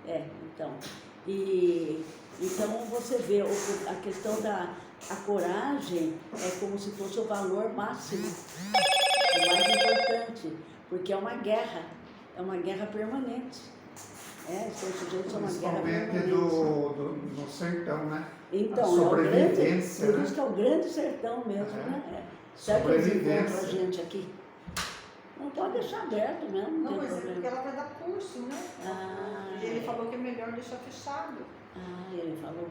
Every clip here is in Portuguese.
Então. Então você vê a questão da coragem é como se fosse o valor máximo, o mais importante, porque é uma guerra permanente. São sujeitos a uma guerra permanente. No sertão, né? Então, a sobrevivência, por isso que é o grande sertão mesmo, né? Será que eles encontram a gente aqui? Não pode deixar aberto mesmo. Não, mas é porque ela vai dar curso, né? E ele falou que é melhor deixar fechado. Ele falou,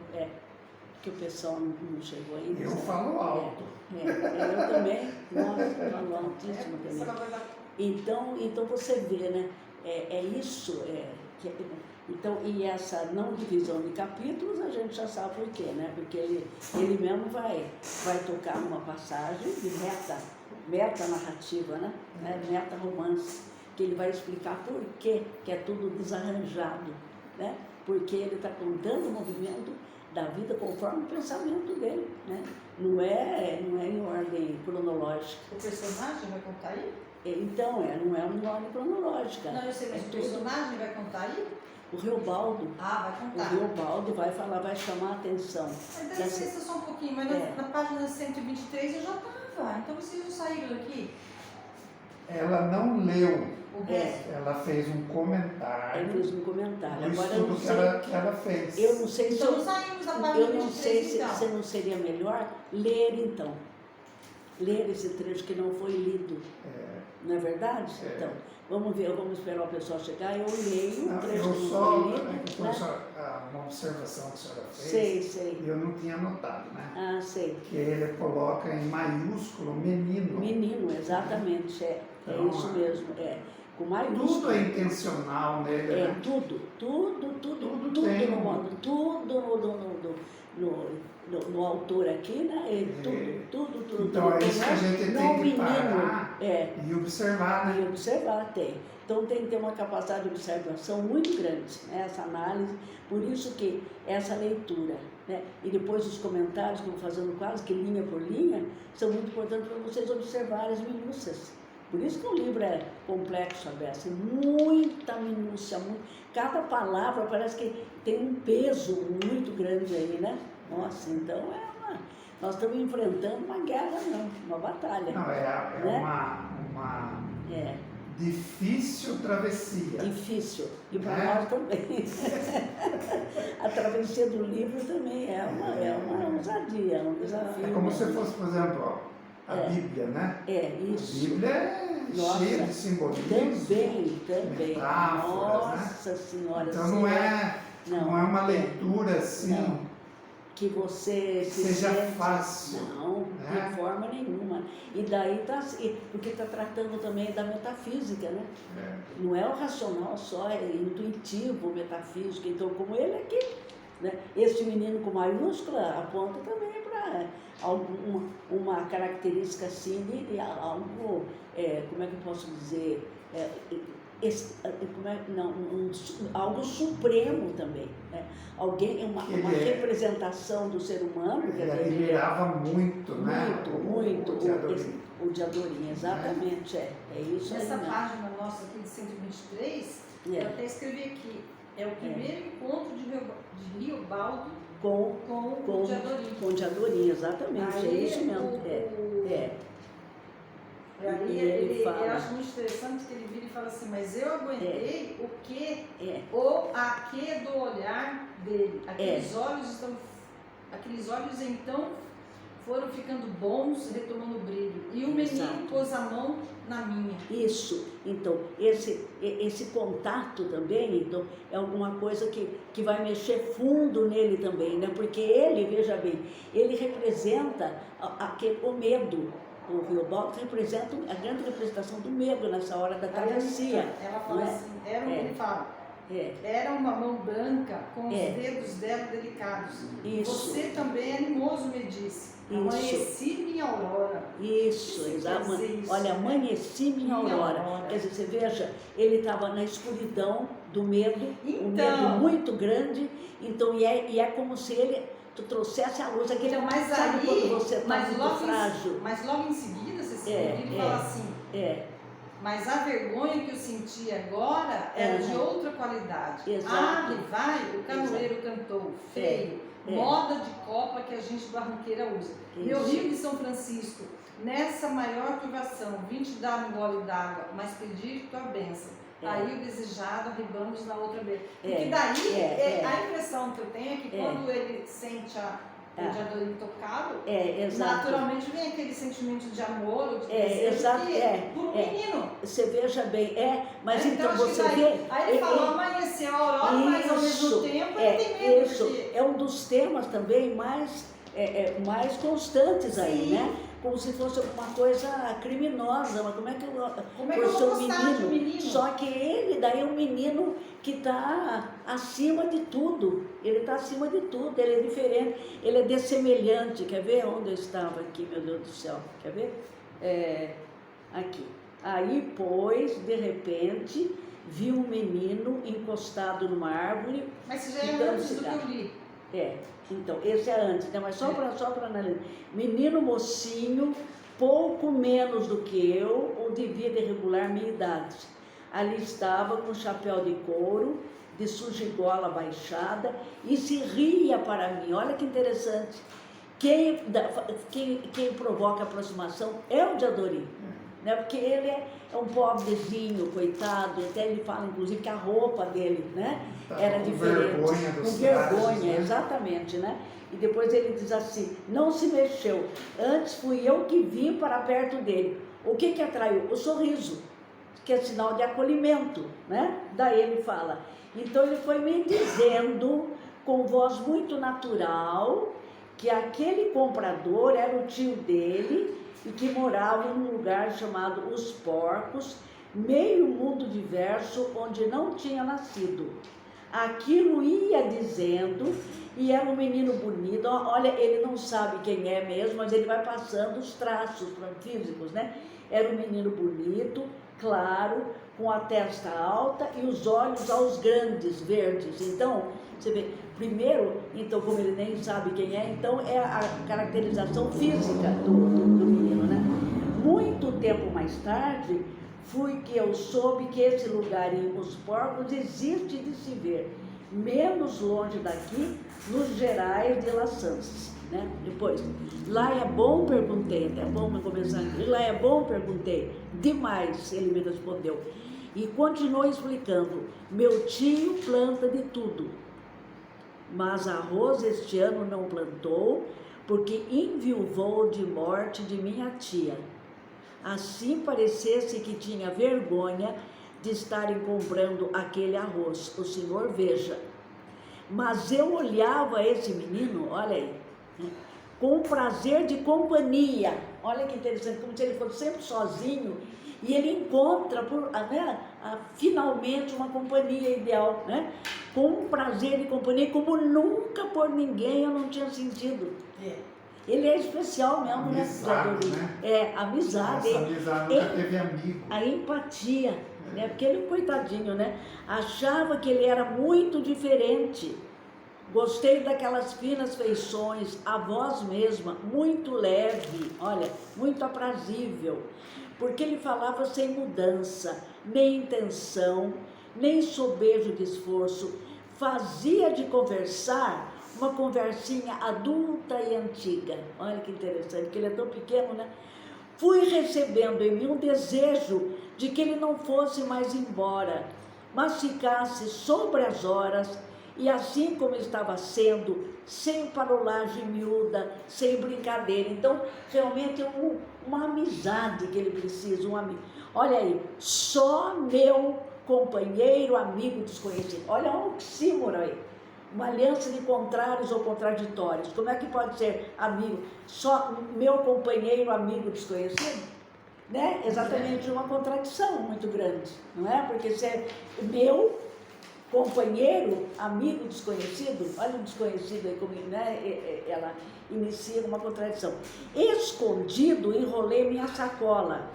que o pessoal não chegou ainda. Eu falo alto. Eu também, nossa, eu falo altíssimo também. Então você vê, né? Isso. Então, e essa não divisão de capítulos, a gente já sabe por quê, né? Porque ele mesmo vai tocar uma passagem de meta narrativa, né? Meta romance, que ele vai explicar por quê que é tudo desarranjado, né? Porque ele está contando o movimento da vida conforme o pensamento dele, né? Não é em ordem cronológica. O personagem vai contar aí? Então, não é em ordem cronológica. Não, eu sei, mas o personagem vai contar aí? O Riobaldo. Vai contar. O Riobaldo vai falar, vai chamar a atenção. Mas dá licença só um pouquinho, mas na página 123 eu já estava. Então vocês não saíram daqui? Ela não leu. Ela fez um comentário. Ela fez um comentário. Do Agora eu não sei que ela fez. Eu não sei então saímos da página eu não 23, sei se então. não seria melhor ler então. Ler esse trecho que não foi lido. Não é verdade? Então, vamos esperar o pessoal chegar. Eu leio o trecho que não foi lido. Uma observação que a senhora fez. Sei. E eu não tinha notado, né? Sei. Que ele coloca em maiúsculo menino. Menino, exatamente. Então, isso mesmo. Com maiúsculo. Tudo é intencional nele, né? Tudo tem no mundo, tudo no autor aqui, né? Tudo. Então é isso que a gente tem que parar e observar, né? E observar, tem. Então tem que ter uma capacidade de observação muito grande, né? Essa análise, por isso que essa leitura, né? E depois os comentários que eu vou fazendo quase que linha por linha, são muito importantes para vocês observarem as minúcias. Por isso que o livro é complexo, Abessa, muita minúcia, cada palavra parece que tem um peso muito grande aí, né? Nossa, então nós estamos enfrentando uma guerra, não, uma batalha. Não, né? uma difícil travessia. Difícil, e para nós também. A travessia do livro também é uma ousadia, é um desafio. É como se fosse, por exemplo, a Bíblia, né? Isso. A Bíblia é cheia de simbolismo. Também. Metáforas, Nossa né? Senhora. Então não é uma leitura assim. Não. Que você seja fácil. Não, de forma nenhuma. E daí porque está tratando também da metafísica, né? Não é o racional só, é intuitivo, metafísico. Então, como ele aqui, né? Esse menino com maiúscula aponta também para uma característica assim de algo, como é que eu posso dizer? Algo supremo também, né? Uma representação do ser humano. Ele admirava muito, né? Muito, o de Adorinha, exatamente, é isso aí. Nessa página nossa aqui de 123, eu até escrevi aqui, é o primeiro encontro de Riobaldo com o de Adorinha. Exatamente, aí, é isso mesmo. Eu acho muito interessante que ele vira e fala assim, mas eu aguentei o que, ou a que do olhar dele. Aqueles olhos então foram ficando bons, retomando o brilho. E o menino pôs a mão na minha. Isso. Então, esse contato também, então, é alguma coisa que vai mexer fundo nele também, né? Porque ele, veja bem, ele representa o medo. O Riobaldo representa a grande representação do medo nessa hora da travessia. Ela fala assim, ele fala, era uma mão branca com os dedos dela delicados. Isso. Você também é animoso, me disse. Amanheci minha aurora. Isso, exato. Olha, amanheci minha aurora. Quer dizer, você veja, ele estava na escuridão do medo, um medo muito grande, então, e é como se ele trouxesse a luz, aquele quando você está muito frágil. Mas logo em seguida, você se vira e fala assim, Mas a vergonha que eu senti agora era de outra qualidade. Exato. Ah, que vai, o canoeiro cantou, feio, moda de copa que a gente barranqueira usa. Meu Rio de São Francisco, nessa maior turvação, vim te dar um gole d'água, mas pedir tua bênção. Aí o desejado, arribamos na outra vez. Porque daí, a impressão que eu tenho é que quando ele sente o Diadorim tocado, naturalmente vem aquele sentimento de amor, ou de desejo, por um menino. Você veja bem, mas então você vê... Aí ele falou, amanheceu a aurora, mas ao mesmo tempo ele tem medo. Isso, é um dos temas também mais constantes aí, né? Como se fosse alguma coisa criminosa, mas como é que eu vou gostar de um menino? Só que ele daí é um menino que está acima de tudo, ele está acima de tudo, ele é diferente, ele é dessemelhante. Quer ver onde eu estava aqui, meu Deus do céu? Quer ver? Aqui. Aí, pois, de repente, vi um menino encostado numa árvore. Mas você já é antes do que eu li. Então, esse é antes, né? Mas só para analisar. Menino mocinho, pouco menos do que eu, ou devia de regular minha idade. Ali estava com chapéu de couro, de sujigola baixada, e se ria para mim. Olha que interessante. Quem provoca a aproximação é o Diadorim, né? Porque ele é um pobrezinho, coitado. Até ele fala, inclusive, que a roupa dele, né, era diferente. Com vergonha, exatamente, né? E depois ele diz assim, não se mexeu, antes fui eu que vim para perto dele. O que atraiu? O sorriso, que é sinal de acolhimento, né? Daí ele fala, então ele foi me dizendo, com voz muito natural, que aquele comprador era o tio dele e que morava em um lugar chamado Os Porcos, meio mundo diverso, onde não tinha nascido. Aquilo ia dizendo, e era um menino bonito. Olha, ele não sabe quem é mesmo, mas ele vai passando os traços físicos, né? Era um menino bonito, claro, com a testa alta e os olhos aos grandes, verdes. Então, você vê, primeiro, então, como ele nem sabe quem é, então é a caracterização física do menino, né? Muito tempo mais tarde, fui que eu soube que esse lugar em Os Porcos existe de se ver, menos longe daqui, nos Gerais de La Sances, né? Depois, lá é bom, perguntei, é bom começar aqui, lá é bom, perguntei, demais, ele me respondeu. E continuou explicando, meu tio planta de tudo, mas arroz este ano não plantou, porque enviuvou de morte de minha tia. Assim parecesse que tinha vergonha de estarem comprando aquele arroz, o senhor veja. Mas eu olhava esse menino, olha aí, com prazer de companhia. Olha que interessante, como se ele fosse sempre sozinho, e ele encontra, finalmente, uma companhia ideal, né? Com prazer de companhia, como nunca por ninguém eu não tinha sentido. Ele é especial mesmo, amizade, né? Amizade. Essa amizade nunca teve amigo. A empatia, né? Porque ele, coitadinho, né? Achava que ele era muito diferente. Gostei daquelas finas feições, a voz mesma, muito leve, olha, muito aprazível. Porque ele falava sem mudança, nem intenção, nem sobejo de esforço. Fazia de conversar uma conversinha adulta e antiga. Olha que interessante, porque ele é tão pequeno, né? Fui recebendo em mim um desejo de que ele não fosse mais embora, mas ficasse sobre as horas, e assim como estava sendo, sem parolagem miúda, sem brincadeira. Então, realmente é uma amizade que ele precisa, um amigo. Olha aí, só meu companheiro, amigo desconhecido. Olha um oxímoro aí. Uma aliança de contrários ou contraditórios. Como é que pode ser amigo? Só meu companheiro, amigo desconhecido? Né? Exatamente uma contradição muito grande, não é? Porque se é meu companheiro, amigo desconhecido, olha o desconhecido aí como, né? Ela inicia uma contradição. Escondido, enrolei minha sacola.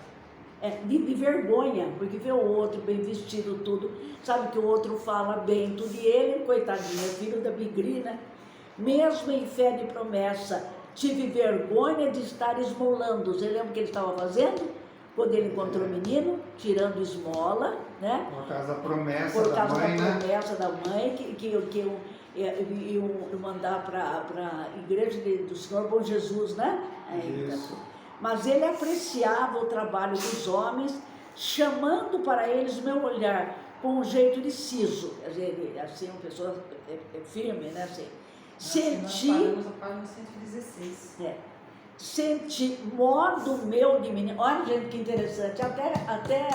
De vergonha, porque vê o outro bem vestido, tudo, sabe que o outro fala bem, tudo, e ele, coitadinho, é filho da Bigri, né? Mesmo em fé de promessa, tive vergonha de estar esmolando. Você lembra o que ele estava fazendo? quando ele encontrou o menino, tirando esmola, né? Por causa da promessa Por da causa mãe, da né? promessa da mãe, que iam mandar para a igreja do Senhor Bom Jesus, né? Isso. Mas ele apreciava o trabalho dos homens, chamando para eles o meu olhar com um jeito de siso. Quer dizer, ele, assim, uma pessoa firme, né? Assim. Senti. Nós paramos a página 116. Senti modo meu de menino. Olha, gente, que interessante. Até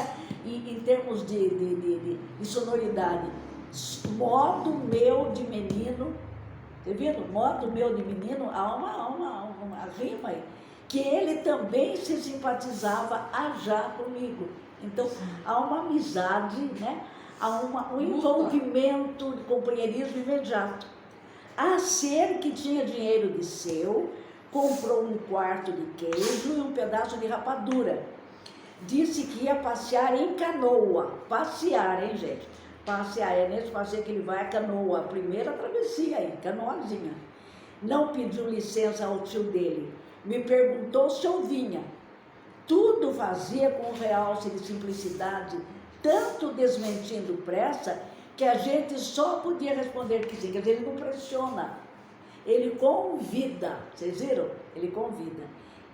em termos de sonoridade. Modo meu de menino. Tá vendo? Modo meu de menino. Há uma rima aí. Que ele também se simpatizava já comigo. Então, há uma amizade, né? Há um envolvimento de companheirismo imediato. A ser que tinha dinheiro de seu, comprou um quarto de queijo e um pedaço de rapadura. Disse que ia passear em canoa. Passear, hein, gente? Passear, é nesse passeio que ele vai a canoa, a primeira travessia aí, canoazinha. Não pediu licença ao tio dele. Me perguntou se eu vinha. Tudo fazia com realce de simplicidade, tanto desmentindo pressa, que a gente só podia responder que sim. Quer dizer, ele não pressiona. Ele convida, vocês viram? Ele convida.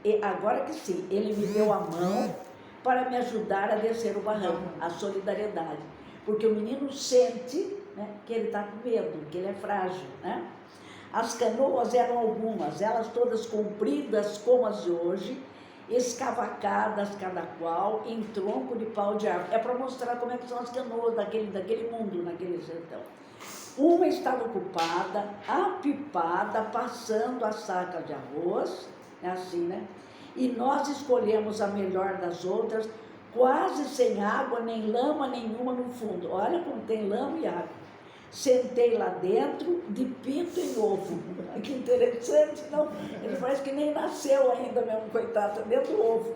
E agora que sim, ele me deu a mão para me ajudar a descer o barranco, a solidariedade. Porque o menino sente, né, que ele está com medo, que ele é frágil, né? As canoas eram algumas, elas todas compridas como as de hoje, escavacadas cada qual em tronco de pau de árvore. É para mostrar como é que são as canoas daquele mundo, naquele sertão. Uma estava ocupada, apipada, passando a saca de arroz, é assim, né? E nós escolhemos a melhor das outras, quase sem água, nem lama nenhuma no fundo. Olha como tem lama e água. Sentei lá dentro, de pinto em ovo. Que interessante, não? Ele parece que nem nasceu ainda mesmo, coitado, dentro do ovo.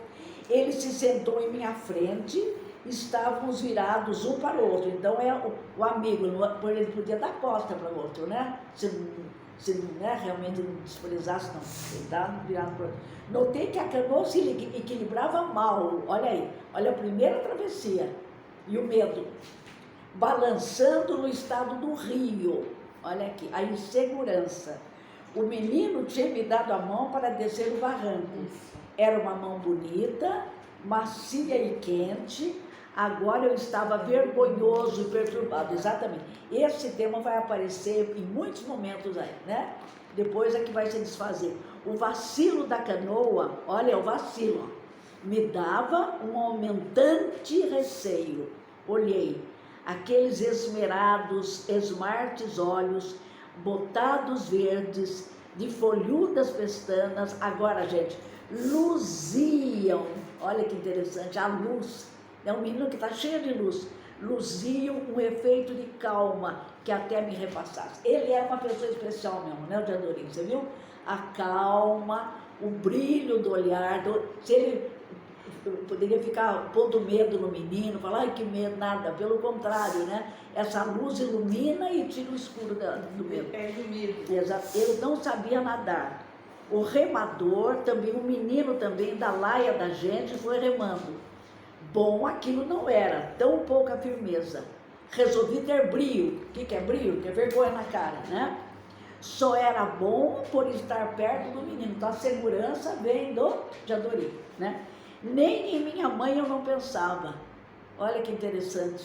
Ele se sentou em minha frente, estávamos virados um para o outro. Então é o amigo, ele podia dar costa para o outro, né? Se né, realmente não desprezasse, não. Ele estava virado para o outro. Notei que a canoa se equilibrava mal. Olha aí, olha a primeira travessia. E o medo. Balançando no estado do rio. Olha aqui, a insegurança. O menino tinha me dado a mão para descer o barranco. Era uma mão bonita, macia e quente. Agora eu estava vergonhoso e perturbado. Exatamente. Esse tema vai aparecer em muitos momentos aí, né? Depois é que vai se desfazer. O vacilo da canoa, olha, o vacilo, me dava um aumentante receio. Olhei. Aqueles esmerados, esmartes olhos, botados verdes, de folhudas pestanas, agora, gente, luziam, olha que interessante, a luz, é um menino que está cheio de luz, luziam um efeito de calma, que até me repassasse. Ele é uma pessoa especial mesmo, né, o Diadorim, você viu? A calma, o brilho do olhar, se ele poderia ficar pondo medo no menino, falar, ai que medo, nada, pelo contrário, né? Essa luz ilumina e tira o escuro do medo. Perde o medo. Exato. Eu não sabia nadar. O remador, também, o menino também da laia da gente foi remando. Bom, aquilo não era, tão pouca firmeza. Resolvi ter brio. O que é brio? Que é vergonha na cara, né? Só era bom por estar perto do menino. Então a segurança vem do Diadorim, né? Nem em minha mãe eu não pensava. Olha que interessante.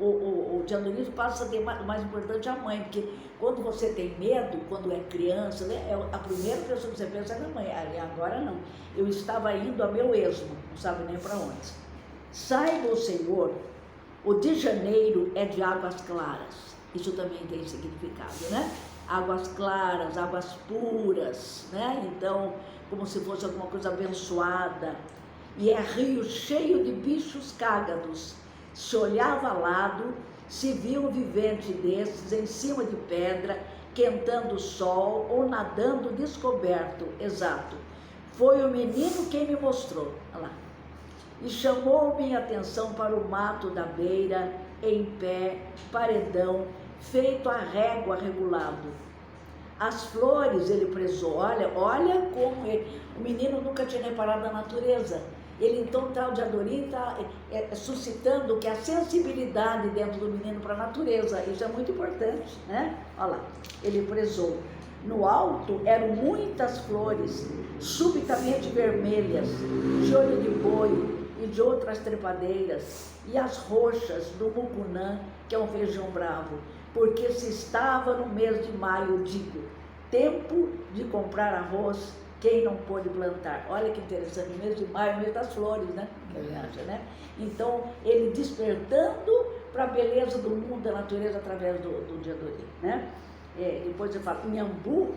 O Diadorim passa a ter mais importante a mãe, porque quando você tem medo, quando é criança, né, a primeira pessoa que você pensa é na mãe. Agora não. Eu estava indo a meu esmo, não sabe nem para onde. Saiba o Senhor, o de janeiro é de águas claras. Isso também tem significado, né? Águas claras, águas puras, né? Então, como se fosse alguma coisa abençoada. E é rio cheio de bichos cágados. Se olhava ao lado, se via um vivente desses em cima de pedra, quentando o sol ou nadando descoberto. Exato. Foi o menino quem me mostrou. Olha lá. E chamou minha atenção para o mato da beira, em pé, paredão, feito a régua regulado. As flores ele prezou, olha como ele, o menino nunca tinha reparado na natureza. Ele então está, o Diadorim está suscitando que a sensibilidade dentro do menino para a natureza, isso é muito importante, né? Olha lá, ele prezou. No alto eram muitas flores, subitamente vermelhas, de olho de boi e de outras trepadeiras, e as roxas do mucunã, que é um feijão bravo, porque se estava no mês de maio, digo, tempo de comprar arroz, quem não pôde plantar. Olha que interessante, no mês de maio, mês das flores, né? Que ele acha, né? Então, ele despertando para a beleza do mundo, da natureza, através do Diadorim, né? Depois ele fala, Inhambu,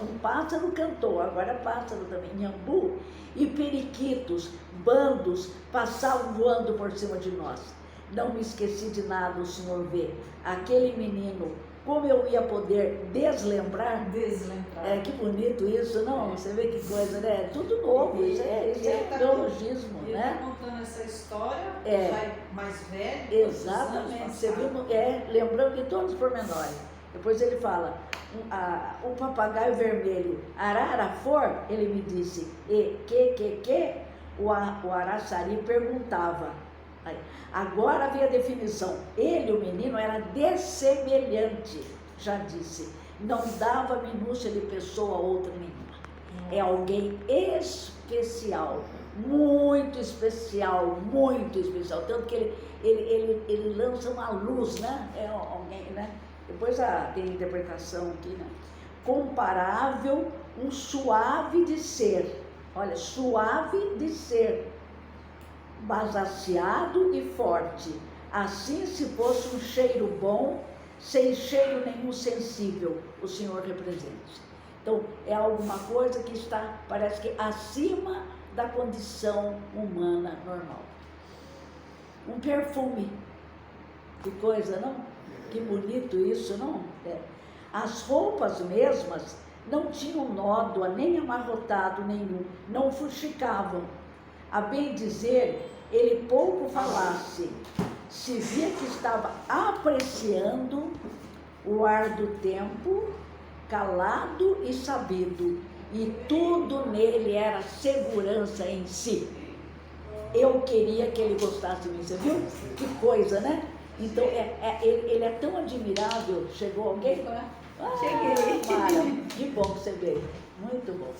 um pássaro cantou, agora é pássaro também, Inhambu e periquitos, bandos, passavam voando por cima de nós. Não me esqueci de nada, o senhor vê, aquele menino, como eu ia poder deslembrar? Deslembrar. Que bonito isso, não? Você vê que coisa, né? Tudo novo, isso é biologismo, ele né? Ele está contando essa história, já é mais velho. Exatamente, você viu, lembrando de todos os pormenores. Depois ele fala, o papagaio vermelho, ararafor, ele me disse, o araçari perguntava. Aí, agora havia a definição, ele, o menino, era dessemelhante, já disse, não dava minúcia de pessoa a outra nenhuma. É alguém especial, muito especial, tanto que ele lança uma luz, né? É alguém, né? Depois tem a interpretação aqui, né? Comparável, um suave de ser. Olha, suave de ser, basaciado e forte. Assim, se fosse um cheiro bom, sem cheiro nenhum sensível, o Senhor represente. Então, é alguma coisa que está, parece que acima da condição humana normal. Um perfume. Que coisa, não? Que bonito isso, não? As roupas mesmas não tinham nódoa, nem amarrotado nenhum, não fuxicavam. A bem dizer, ele pouco falasse, se via que estava apreciando o ar do tempo, calado e sabido, e tudo nele era segurança em si. Eu queria que ele gostasse de mim, você viu? Que coisa, né? Então, ele é tão admirável. Chegou alguém? Cheguei. Mara, que bom que você veio. Muito bom.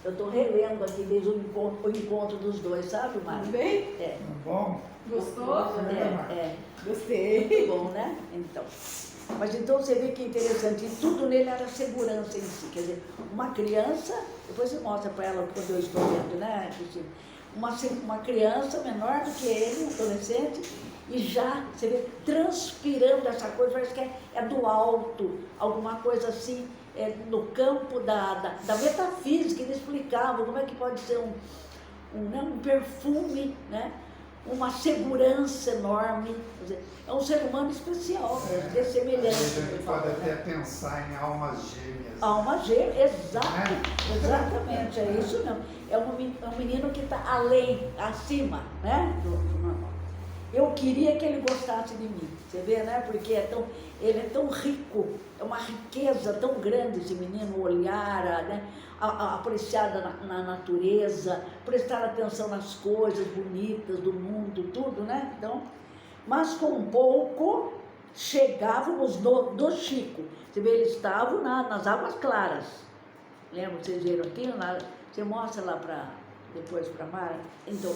Eu estou relendo aqui desde o encontro dos dois, sabe, Mara? Bem? Bom? Gostou? Gostei. Muito bom, né? Então. Mas então você vê que interessante, e tudo nele era segurança em si. Quer dizer, uma criança, depois você mostra para ela quando eu estou vendo, né, Cristina? Uma criança menor do que ele, um adolescente, e já, você vê, transpirando essa coisa, parece que é do alto, alguma coisa assim, no campo da metafísica, ele explicava como é que pode ser um perfume, né? Uma segurança enorme, quer dizer, é um ser humano especial, semelhante. A gente pode até pensar em almas gêmeas. Alma gêmea, exatamente, é isso mesmo. É um menino que está além, acima, né, do normal. Eu queria que ele gostasse de mim, você vê, né? Porque ele é tão rico, é uma riqueza tão grande esse menino, o olhar, né? Apreciar na natureza, prestar atenção nas coisas bonitas do mundo, tudo, né? Então, mas com pouco chegávamos do Chico. Você vê, eles estavam nas águas claras. Lembra que vocês viram aqui? Você mostra lá depois para Mara. Então,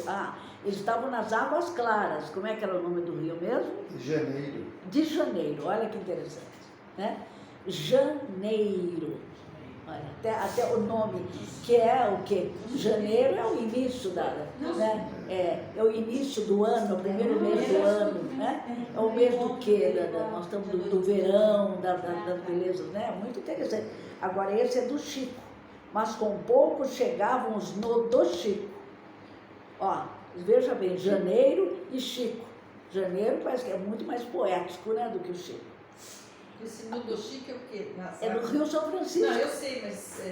eles estavam nas águas claras. Como é que era o nome do rio mesmo? De Janeiro, olha que interessante, né? Janeiro. Olha, até o nome, que é o quê? Janeiro é o início né? É o início do ano, o primeiro mês do ano, né? É o mês do quê? Nós estamos do verão, das belezas, né? Muito interessante. Agora, esse é do Chico, mas com pouco chegávamos do Chico. Ó, veja bem, Janeiro e Chico. Janeiro parece que é muito mais poético, né, do que o Chico. Esse do Chico é o quê? É no Rio São Francisco. Não, eu sei, mas...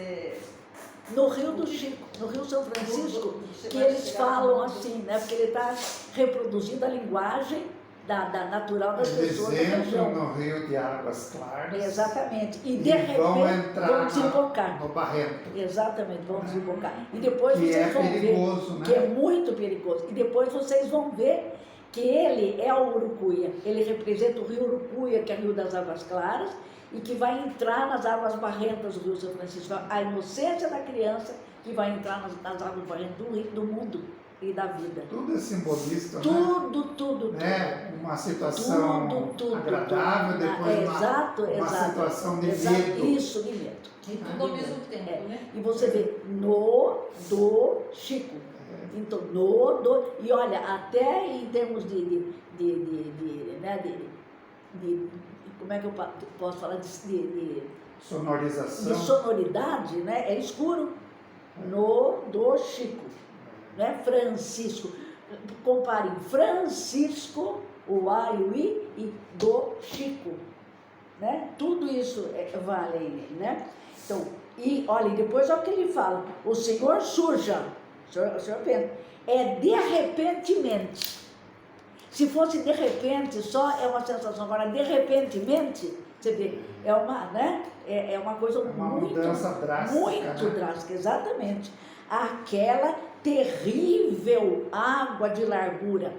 No Rio do Chico, no Rio São Francisco, que eles falam assim, né? Porque ele está reproduzindo a linguagem da natural das Eles pessoas da entram região. no rio de águas claras Exatamente. E de e repente vão entrar vão desembocar. no barrento, Exatamente, vão desembocar. E depois que vocês é vão perigoso, ver que é né? muito perigoso. E depois vocês vão ver que ele é o Urucuia. Ele representa o rio Urucuia, que é o rio das águas claras, e que vai entrar nas águas barrentas do rio São Francisco. A inocência da criança que vai entrar nas águas barrentas do mundo e da vida. Tudo é simbolista, né? Tudo. Né? Uma situação Tudo. agradável, depois uma situação de medo. Isso, de medo. E tudo ao mesmo tempo, né? E você vê no, do, Chico. Então, no, do, e olha, até em termos como é que eu posso falar de Sonorização. sonoridade, né? É escuro. No, do, Chico, né? Francisco. Comparem Francisco, o A e o I, e do Chico, né? Tudo isso vale nele, né? Então, e olha, depois olha o que ele fala: o Senhor surja. O senhor pensa, é de repentemente. Se fosse de repente, só é uma sensação. Agora, de repentemente, você vê, é uma, né? É uma coisa muito mudança drástica. Muito né? drástica, exatamente. Aquela terrível água de largura,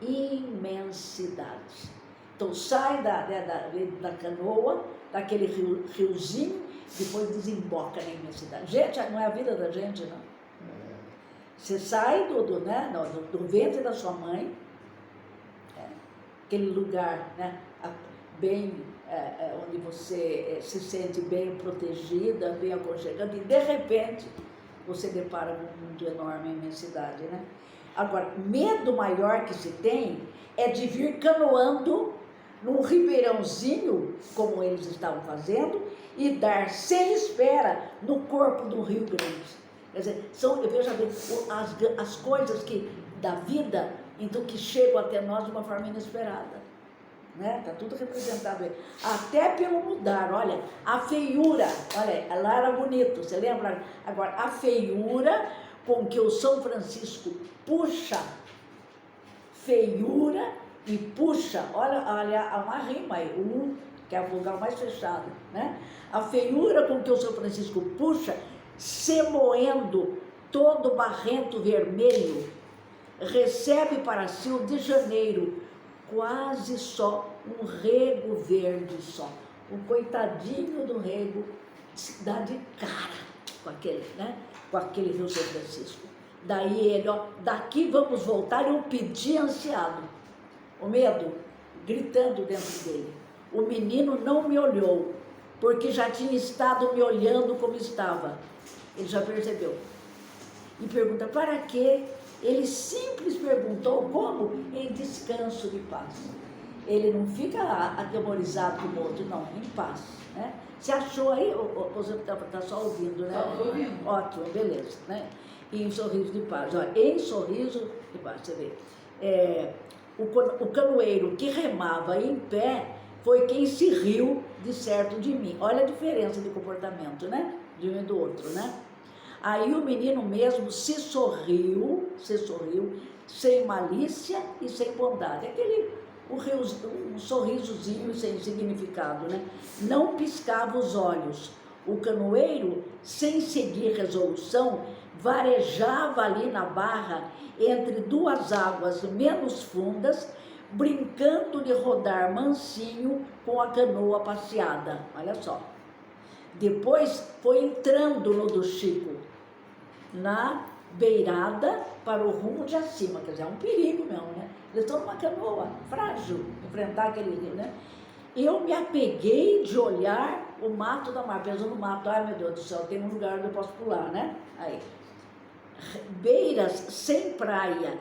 imensidade. Então, sai da canoa, daquele riozinho, depois desemboca na imensidade. Gente, não é a vida da gente, não. Você sai do ventre da sua mãe, aquele lugar, né, bem, onde você se sente bem protegida, bem aconchegante, e de repente você depara com um mundo enorme, imensidade, né? Agora, medo maior que se tem é de vir canoando num ribeirãozinho, como eles estavam fazendo, e dar sem espera no corpo do Rio Grande. Quer dizer, veja bem, as coisas da vida, então, que chegam até nós de uma forma inesperada. Né? Está tudo representado aí. Até pelo mudar, olha, a feiura, olha, lá era bonito, você lembra? Agora, a feiura com que o São Francisco puxa, feiura e puxa, olha, há uma rima aí, que é a vogal mais fechada, né? A feiura com que o São Francisco puxa, se moendo todo barrento vermelho, recebe para si o de janeiro, quase só um rego verde só. O coitadinho do rego se dá de cara com aquele, né? Com aquele Rio São Francisco. Daí ele, daqui vamos voltar, eu pedi ansiado. O medo, gritando dentro dele. O menino não me olhou, porque já tinha estado me olhando como estava. Ele já percebeu. E pergunta, para quê? Ele simples perguntou como? Em descanso de paz. Ele não fica atemorizado com o outro, não, em paz. Né? Você achou aí, você está só ouvindo, né? Estou ouvindo. Ótimo, beleza. Né? E em sorriso de paz. Olha, em sorriso de paz, você vê. O canoeiro que remava em pé foi quem se riu de certo de mim. Olha a diferença de comportamento, né? De um e do outro, né? Aí o menino mesmo se sorriu, sem malícia e sem bondade. Um sorrisozinho sem significado, né? Não piscava os olhos. O canoeiro, sem seguir resolução, varejava ali na barra, entre duas águas menos fundas, brincando de rodar mansinho com a canoa passeada. Olha só. Depois foi entrando no do Chico, na beirada para o rumo de acima, quer dizer, é um perigo mesmo, né? Eles estão numa canoa frágil, enfrentar aquele rio, né? Eu me apeguei de olhar o mato da mar, pensando no mato, ai meu Deus do céu, tem um lugar onde eu posso pular, né? Aí, beiras sem praia,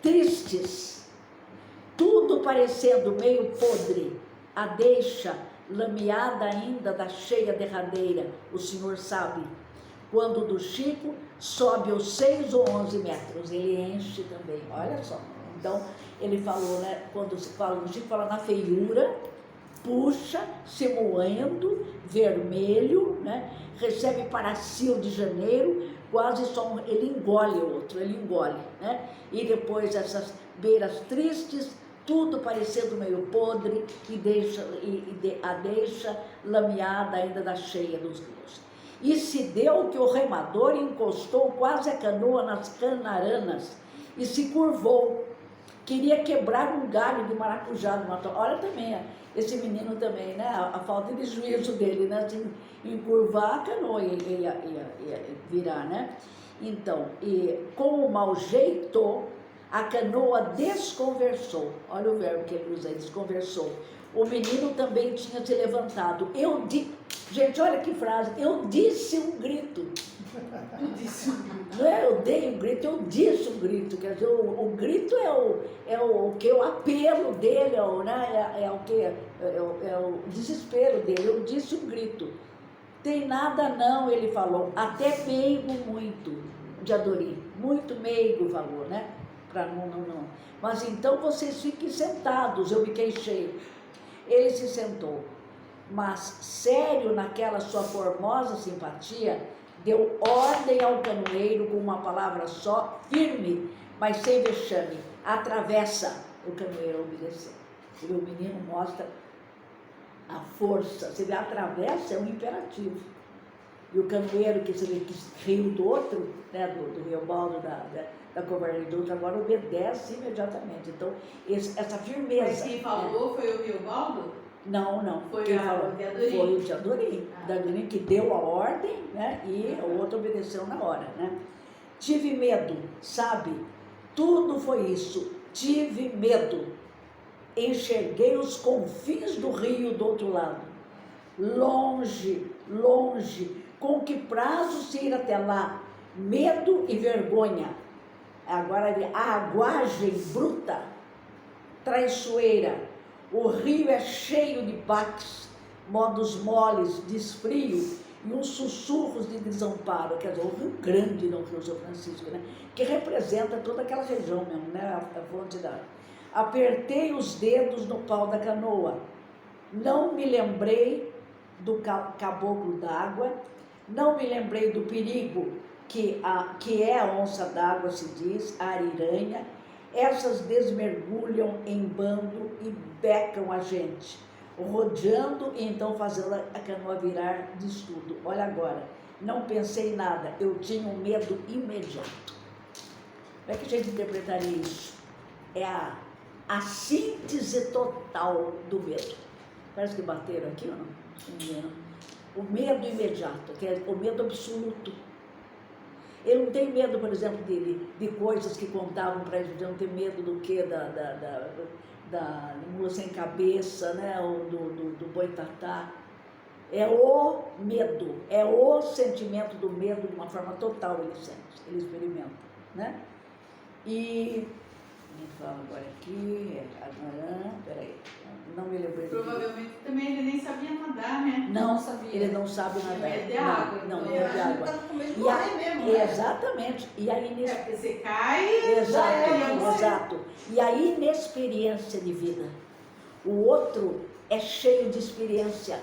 tristes, tudo parecendo meio podre, a deixa lameada ainda da cheia derradeira, o senhor sabe. Quando o do Chico sobe os 6 ou 11 metros, ele enche também, olha só. Então, ele falou, né, quando se fala do Chico, fala na feiura, puxa, se moendo, vermelho, né, recebe para si o de janeiro, quase só ele engole o outro, ele engole, né, e depois essas beiras tristes, tudo parecendo meio podre a deixa lameada ainda da cheia dos rios. E se deu que o remador encostou quase a canoa nas canaranas e se curvou. Queria quebrar um galho de maracujá no mato. Olha também, esse menino também, né? A falta de juízo dele, né? Assim, encurvar a canoa e virar, né? Então, com o mau jeito, a canoa desconversou. Olha o verbo que ele usa aí, desconversou. O menino também tinha se levantado. Gente, olha que frase. Eu disse um grito. Não é eu dei um grito, eu disse um grito. Quer dizer, o grito é o apelo dele, é o desespero dele. Eu disse um grito. Tem nada não, ele falou. Até meigo muito, de Adorim. Muito meigo falou, né? Para não. Mas então vocês fiquem sentados, eu me queixei. Ele se sentou, mas sério naquela sua formosa simpatia, deu ordem ao canoeiro com uma palavra só, firme, mas sem vexame. Atravessa. O canoeiro obedeceu. O menino mostra a força. Você vê, atravessa é um imperativo. E o canoeiro que você vê que riu do outro, né, do Riobaldo, da covardia do outro, agora obedece imediatamente. Então, essa firmeza. Mas quem falou foi o Riobaldo? Não. Foi quem falou o de Adorim? Foi o de Adorim. Da Adorim que deu a ordem, né, e o outro obedeceu na hora, né? Tive medo, sabe? Tudo foi isso. Tive medo. Enxerguei os confins do rio do outro lado. Longe, longe. Com que prazo se ir até lá? Medo e vergonha. Agora, a aguagem bruta, traiçoeira. O rio é cheio de baques, modos moles, desfrio e uns sussurros de desamparo. Quer dizer, o Rio Grande, não o Rio São Francisco, né? Que representa toda aquela região mesmo, né? A fonte da... Apertei os dedos no pau da canoa. Não me lembrei do caboclo d'água, não me lembrei do perigo que é a onça d'água, se diz, a ariranha. Essas desmergulham em bando e becam a gente, rodeando e então fazendo a canoa virar de estudo. Olha agora, não pensei em nada, eu tinha um medo imediato. Como é que a gente interpretaria isso? É a síntese total do medo. Parece que bateram aqui ou não? O medo imediato, que é o medo absoluto. Eu não tenho medo, por exemplo, de coisas que contavam para ele. Eu não tenho medo do quê? Da mula sem cabeça, né? Ou do boitatá. É o medo, é o sentimento do medo de uma forma total ele sente, ele experimenta, né? E me fala agora aqui, peraí, não me lembrei. Provavelmente também ele nem sabia nadar, né? Não sabia. Ele não sabe nadar. É de água. Não, Então, é de água. Tá com medo de morrer mesmo, né? Exatamente. E aí porque você cai. Exato. E a inexperiência de vida. O outro é cheio de experiência.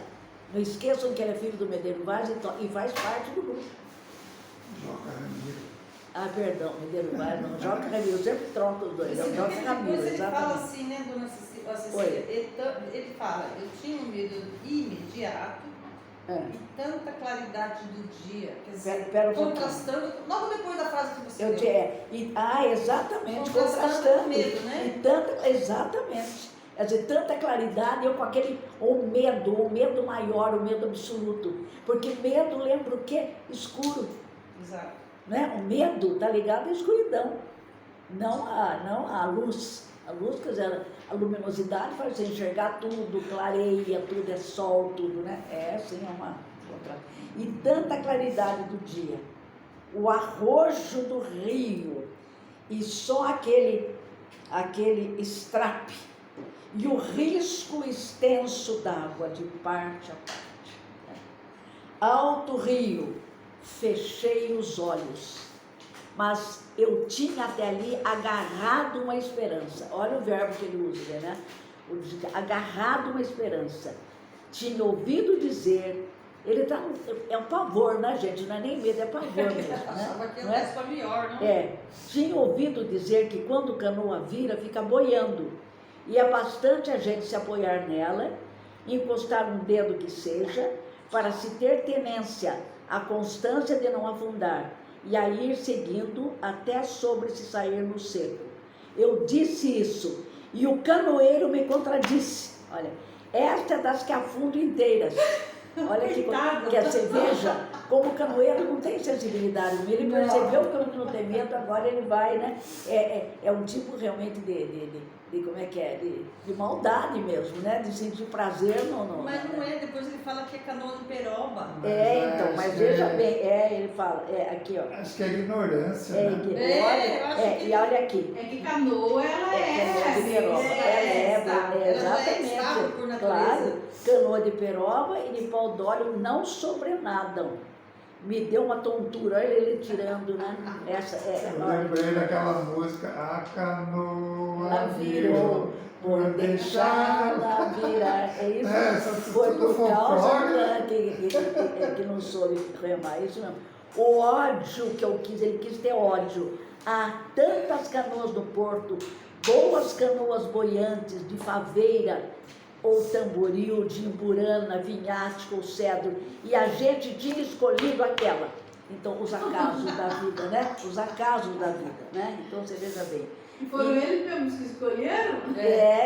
Não esqueçam que ele é filho do Medeiro Vaz e faz parte do grupo. Joca Ramiro. Ah, perdão, Medeiro Vaz não. Joca Ramiro, eu sempre troco os dois. Joca Ramiro, Ele fala exatamente. assim, né, dona Cecília? Ele fala, eu tinha um medo imediato e tanta claridade do dia. Quer dizer, contrastando, logo depois da frase que você deu. Exatamente, contrastando. Medo, né? Exatamente. Quer dizer, tanta claridade, eu com o medo maior, o medo absoluto. Porque medo lembra o quê? Escuro. Exato. Né? O medo está ligado à escuridão, não à luz. A luz, quer dizer, a luminosidade faz você enxergar tudo, clareia, tudo é sol, tudo, né? Assim, é uma contraste. E tanta claridade do dia, o arrojo do rio, e só aquele estrape, e o risco extenso d'água de parte a parte. Alto rio, fechei os olhos, mas eu tinha até ali agarrado uma esperança. Olha o verbo que ele usa, né? Agarrado uma esperança. Tinha ouvido dizer, ele tá, é um pavor, né, gente? Não é nem medo, é pavor mesmo, né? Achava que não é? Para melhor, não? Tinha ouvido dizer que quando canoa vira, fica boiando. e é bastante a gente se apoiar nela, encostar um dedo que seja, para se ter tenência, a constância de não afundar, e a ir seguindo até sobre se sair no seco. Eu disse isso, e o canoeiro me contradisse. Olha, esta é das que afundam inteiras. Olha que você veja como o canoeiro não tem sensibilidade. Ele percebeu que não tem medo, agora ele vai, né? É um tipo realmente de como é que é? De maldade mesmo, né? De sentir prazer no. Mas não é, depois ele fala que é canoa de peroba. Mas veja bem, ele fala, aqui ó. Acho que é ignorância, né? E olha aqui. É que canoa ela canoa de peroba. Exatamente, claro. Canoa de peroba e de pau d'óleo não sobrenadam. Me deu uma tontura, olha ele tirando, né? Eu lembrei daquela música, a canoa virou, por deixá-la virar. É isso? Foi por causa que não soube remar, é isso mesmo. O ódio que eu quis, ele quis ter ódio. Há tantas canoas no porto, boas canoas boiantes de faveira, ou tamboril, de imburana, vinhático ou cedro, e a gente tinha escolhido aquela. Então, os acasos da vida, né? Os acasos da vida, né? Então, você veja bem. E foram eles mesmos que escolheram?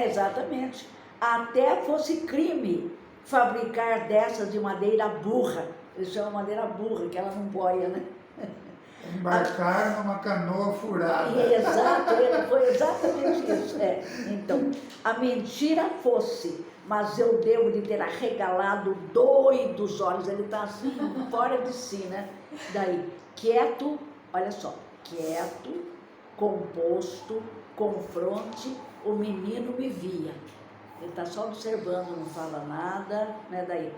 Exatamente. Até fosse crime fabricar dessas de madeira burra. Eles chamam madeira burra, que ela não boia, né? Embarcar numa canoa furada. Exato, foi exatamente isso. Então, a mentira fosse, mas eu devo de ter arregalado doidos olhos. Ele está assim, fora de si, né? Daí, quieto, olha só, quieto, composto, confronte, o menino me via. Ele está só observando, não fala nada, né? Daí,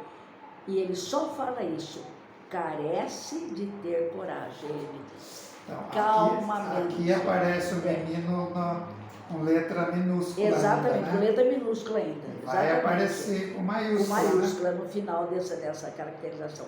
e ele só fala isso. Carece de ter coragem, ele diz. Então, calmamente. Aqui aparece o menino com letra minúscula. Exatamente, ainda, né? com letra minúscula ainda. Vai aparecer com maiúscula. Com maiúscula, né? No final dessa caracterização.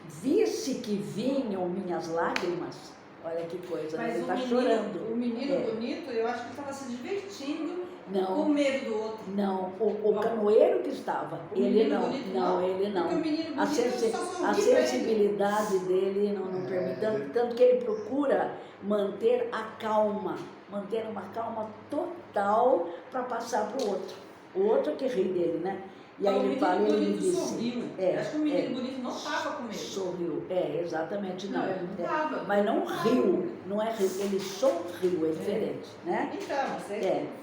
Visse que vinham minhas lágrimas. Olha que coisa, mas ele está chorando. O menino bonito, eu acho que estava se divertindo não, com medo do outro. Não, o canoeiro que estava, ele não. Ele não. Porque o menino bonito a sensibilidade dele não permite. Tanto que ele procura manter a calma, manter uma calma total para passar para o outro. O outro que ri dele, né? E aí ele fala, ele disse. Sorriu. Acho que o menino bonito não estava com medo. Sorriu, exatamente, não. Ele não estava. Mas não riu, não é rir, ele sorriu, é diferente, né? Então,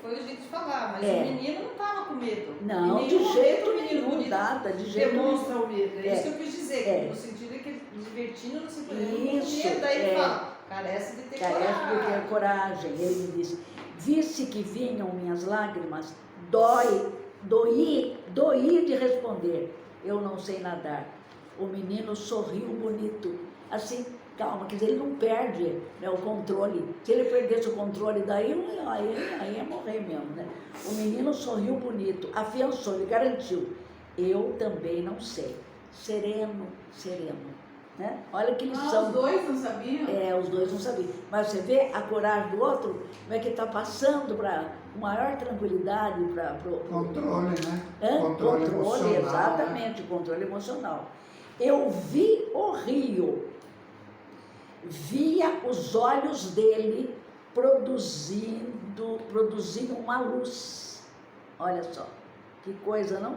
foi o jeito de falar, mas o menino não estava com medo. Não, de jeito nenhum, nada, de jeito nenhum. Demonstra o medo, é isso que eu quis dizer, no sentido de que ele divertindo no sentido de medo, daí ele fala, carece de ter coragem. Carece de ter coragem, ele me disse, visse que vinham minhas lágrimas, doí de responder, eu não sei nadar. O menino sorriu bonito, assim, calma, quer dizer, ele não perde, né, o controle. Se ele perdesse o controle daí, aí ia morrer mesmo, né? O menino sorriu bonito, afiançou, ele garantiu, eu também não sei. Sereno, né? Olha que lição. Os dois não sabiam? Os dois não sabiam. Mas você vê a coragem do outro, como é que está passando para maior tranquilidade, para o controle, né? Controle emocional, exatamente, né? Controle emocional. Eu vi o rio, via os olhos dele produzindo uma luz. Olha só, que coisa, não?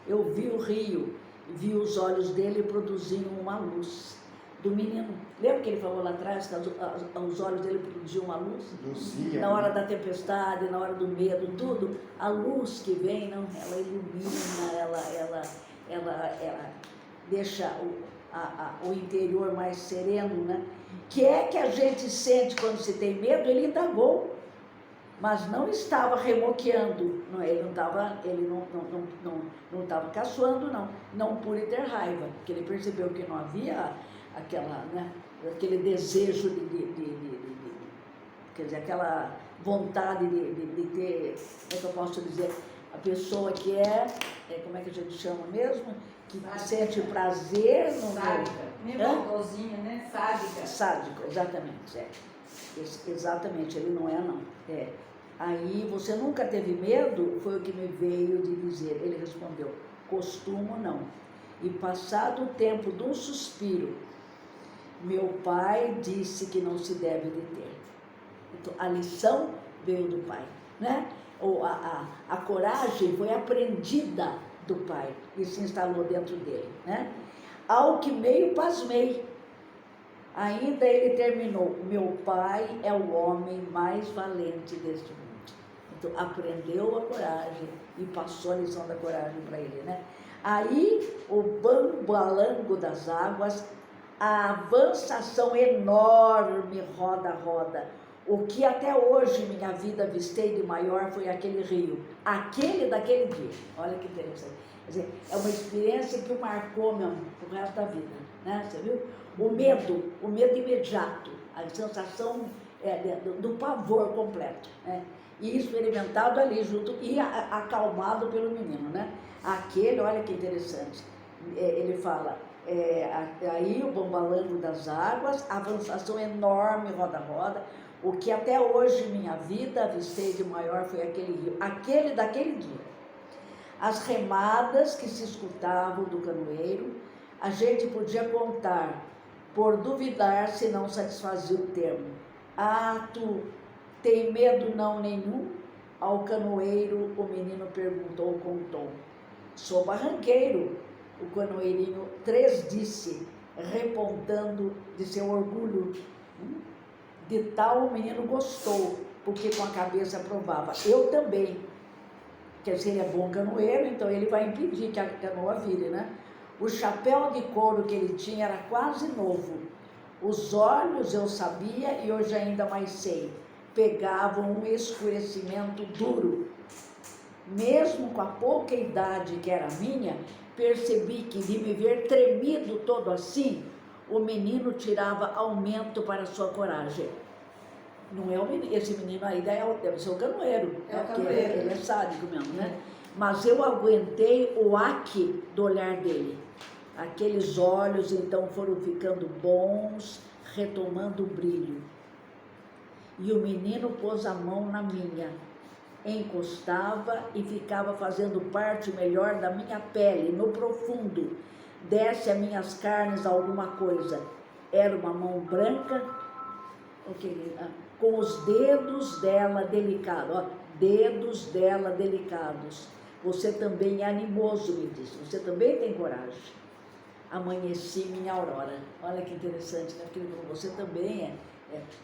Eu vi o rio, vi os olhos dele produzindo uma luz. Do menino, lembra que ele falou lá atrás que os olhos dele produziam uma luz? Luzia, na hora da tempestade, na hora do medo, tudo, a luz que vem, não, ela ilumina, ela deixa o interior mais sereno, né? Que é que a gente sente quando se tem medo? Ele indagou, mas não estava remoqueando, ele não estava caçoando, não por ter raiva, porque ele percebeu que não havia aquele desejo quer dizer, aquela vontade de ter, como é que eu posso dizer, a pessoa que como é que a gente chama mesmo? Que sente prazer no... Sádica. Meio maldosinha, né? Sádica. Sádico, exatamente, Exatamente, ele não é, não. Aí, você nunca teve medo? Foi o que me veio de dizer. Ele respondeu, costumo não. E passado o tempo de um suspiro, meu pai disse que não se deve deter. Então, a lição veio do pai, né? Ou a coragem foi aprendida do pai e se instalou dentro dele, né? Ao que meio pasmei. Ainda ele terminou, meu pai é o homem mais valente deste mundo. Então, aprendeu a coragem e passou a lição da coragem para ele, né? Aí, o bambalango das águas, a avançação enorme roda. O que até hoje minha vida avistei de maior foi aquele rio, aquele daquele dia. Olha que interessante. Quer dizer, é uma experiência que marcou mesmo o resto da vida, né? Você viu? O medo imediato, a sensação do pavor completo, né? E experimentado ali junto e acalmado pelo menino, né? Aquele, olha que interessante, ele fala, aí o bambalango das águas, a avançação enorme roda, o que até hoje minha vida avistei de maior foi aquele rio, aquele daquele dia. As remadas que se escutavam do canoeiro, a gente podia contar, por duvidar se não satisfazia o termo. Ah, tu tem medo não nenhum? Ao canoeiro o menino perguntou com tom. Sou barranqueiro, o canoeirinho 3 disse, repontando de seu orgulho. De tal o menino gostou, porque com a cabeça provava. Eu também. Quer dizer, ele é bom canoeiro, então ele vai impedir que a canoa vire, né? O chapéu de couro que ele tinha era quase novo. Os olhos, eu sabia e hoje ainda mais sei, pegavam um escurecimento duro. Mesmo com a pouca idade que era minha, percebi que de me ver tremido todo assim, o menino tirava aumento para a sua coragem. Não é o menino, esse menino aí deve ser o canoeiro, ele é sádico mesmo, né? Mas eu aguentei o aque do olhar dele. Aqueles olhos então foram ficando bons, retomando o brilho. E o menino pôs a mão na minha, encostava e ficava fazendo parte melhor da minha pele, no profundo. Desce a minhas carnes alguma coisa. Era uma mão branca, com os dedos dela delicados, dedos dela delicados. Você também é animoso, me disse, você também tem coragem. Amanheci minha aurora. Olha que interessante, né? Porque você também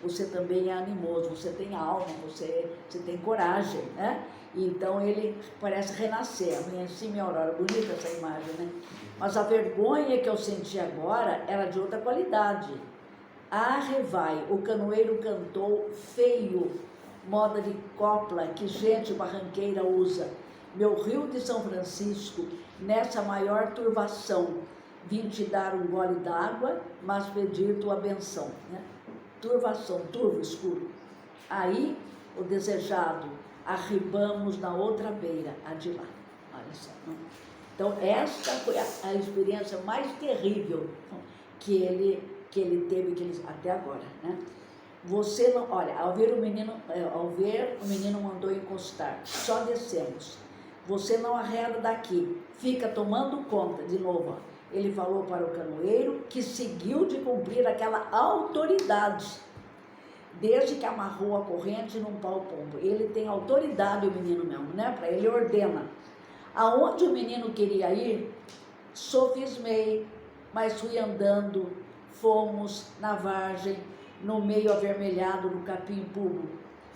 você também é animoso, você tem alma, você tem coragem, né? Então ele parece renascer. Amanheci minha aurora. Bonita essa imagem, né? Mas a vergonha que eu senti agora era de outra qualidade. Arrevai, o canoeiro cantou feio, moda de copla que gente barranqueira usa. Meu rio de São Francisco, nessa maior turvação, vim te dar um gole d'água, mas pedir tua benção, né? Turvação, turvo, escuro. Aí, o desejado, arribamos na outra beira, a de lá. Olha só, né? Então, essa foi a experiência mais terrível que ele teve até agora, né? Você não, olha, ao ver o menino mandou encostar, só descemos. Você não arreda daqui, fica tomando conta, de novo, ó. Ele falou para o canoeiro que seguiu de cumprir aquela autoridade, desde que amarrou a corrente num pau-pombo. Ele tem autoridade, o menino mesmo, né? Para ele ordena. Aonde o menino queria ir, sofismei, mas fui andando. Fomos na vargem, no meio avermelhado do capim puro.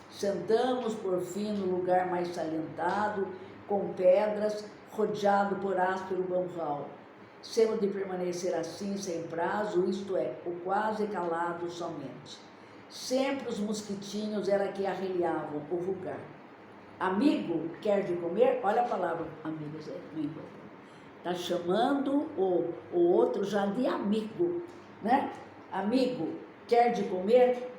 Sentamos, por fim, no lugar mais salientado, com pedras, rodeado por áspero banral. Sendo de permanecer assim, sem prazo, isto é, o quase calado somente. Sempre os mosquitinhos era que arreliavam o vulgar. Amigo, quer de comer? Olha a palavra, amigo, amigo. Está chamando o outro já de amigo, né? Amigo, quer de comer?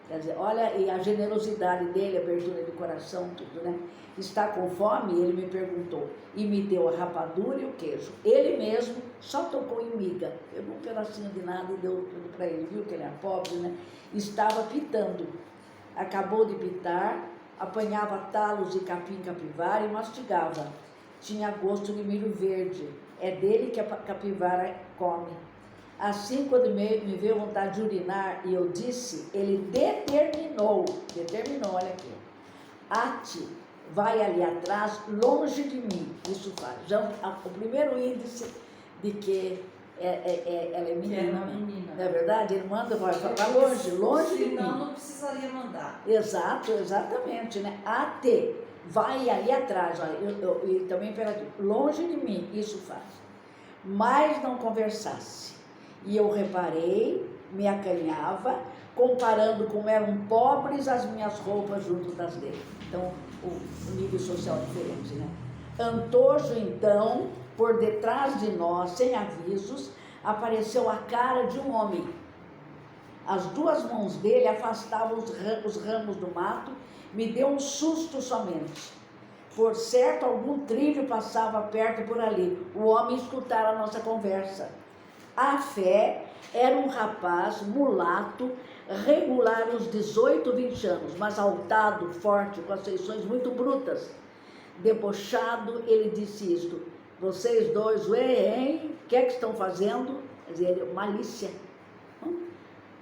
Quer dizer, olha, e a generosidade dele, a abertura de coração, tudo, né? Está com fome? Ele me perguntou. E me deu a rapadura e o queijo. Ele mesmo só tocou em miga. Pegou um pedacinho de nada e deu tudo para ele. Viu que ele é pobre, né? Estava pitando. Acabou de pitar Apanhava talos de capim-capivara e mastigava. Tinha gosto de milho verde. É dele que a capivara come. Assim, quando me veio vontade de urinar, e eu disse, ele determinou, olha aqui, Ate, vai ali atrás, longe de mim. Isso faz. Já, o primeiro índice de que ela é menina. Não é verdade? Ele manda, vai longe de mim. Senão não precisaria mandar. Exato, exatamente, né? Ate, vai ali atrás, olha, e também longe de mim, isso faz. Mas não conversasse. E eu reparei, me acanhava, comparando como eram pobres as minhas roupas junto das dele. Então, o nível social diferente, né? Antojo, então, por detrás de nós, sem avisos, apareceu a cara de um homem. As duas mãos dele afastavam os ramos do mato, me deu um susto somente. Por certo, algum trilho passava perto por ali. O homem escutara a nossa conversa. A fé era um rapaz mulato, regular uns 18, 20 anos, mas altado, forte, com as feições muito brutas. Debochado, ele disse isto: vocês dois, hein? O que é que estão fazendo? Quer dizer, malícia.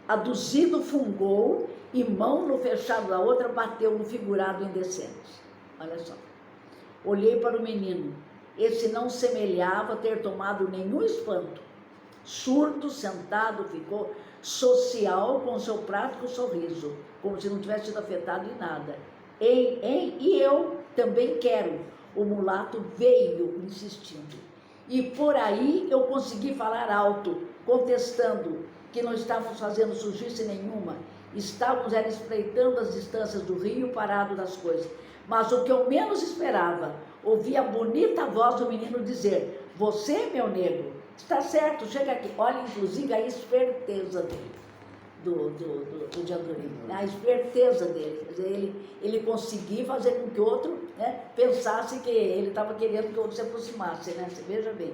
Aduzido, fungou, e mão no fechado da outra bateu no figurado indecente. Olha só. Olhei para o menino. Esse não semelhava ter tomado nenhum espanto. Surdo, sentado, ficou social com seu prático sorriso, como se não tivesse sido afetado em nada. E eu também quero. O mulato veio insistindo. E por aí eu consegui falar alto, contestando que não estávamos fazendo sujice nenhuma. Estávamos espreitando as distâncias do rio, parado das coisas. Mas o que eu menos esperava, ouvi a bonita voz do menino dizer: você, meu negro, está certo, chega aqui. Olha, inclusive, a esperteza dele, do Diandurim, a esperteza dele. Quer dizer, ele conseguia fazer com que o outro, né, pensasse que ele estava querendo que o outro se aproximasse, né? Você veja bem.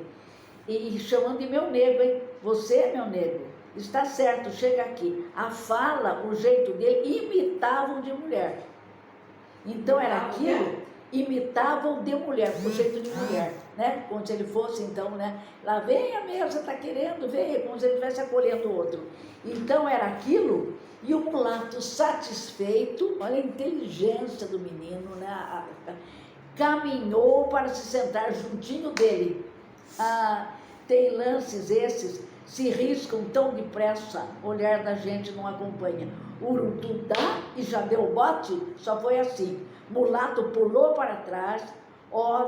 E chamando de meu negro, hein? Você, meu negro, está certo, chega aqui. A fala, o jeito dele, imitavam de mulher. Então era aquilo, imitavam de mulher, o jeito de mulher, né? Como se ele fosse, então, né? Lá, venha mesmo, está querendo, venha, como se ele estivesse acolhendo o outro. Então era aquilo, e o mulato satisfeito, olha a inteligência do menino, né? Caminhou para se sentar juntinho dele. Tem lances esses, se riscam tão depressa, o olhar da gente não acompanha. Urutu dá e já deu bote, só foi assim. Mulato pulou para trás,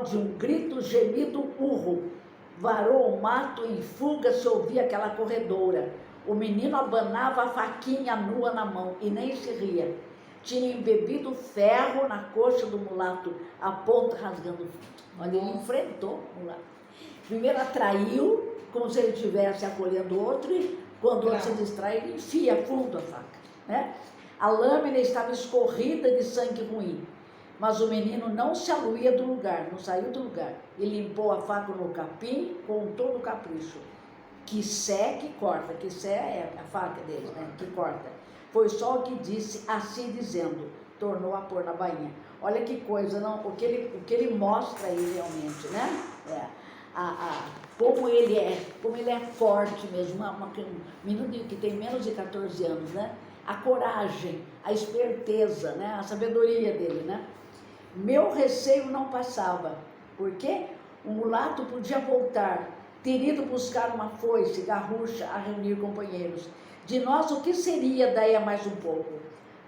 de um grito, gemido, urro. Varou o mato, em fuga se ouvia aquela corredora. O menino abanava a faquinha nua na mão e nem se ria. Tinha embebido ferro na coxa do mulato, a ponta rasgando o fundo. Olha, ele enfrentou o mulato. Primeiro atraiu, como se ele estivesse acolhendo o outro, e quando o outro se distrai, ele enfia fundo a faca, né? A lâmina estava escorrida de sangue ruim, mas o menino não se aluía do lugar, não saiu do lugar. Ele limpou a faca no capim com todo o capricho. Quissé que corta, quissé é a faca dele, né? Que corta. Foi só o que disse, assim dizendo, tornou a pôr na bainha. Olha que coisa, não? O que ele mostra aí realmente, né? Como ele é forte mesmo, um menino que tem menos de 14 anos, né? A coragem, a esperteza, né? A sabedoria dele, né? Meu receio não passava, porque o mulato podia voltar, ter ido buscar uma foice, garrucha, a reunir companheiros. De nós, o que seria daí a mais um pouco?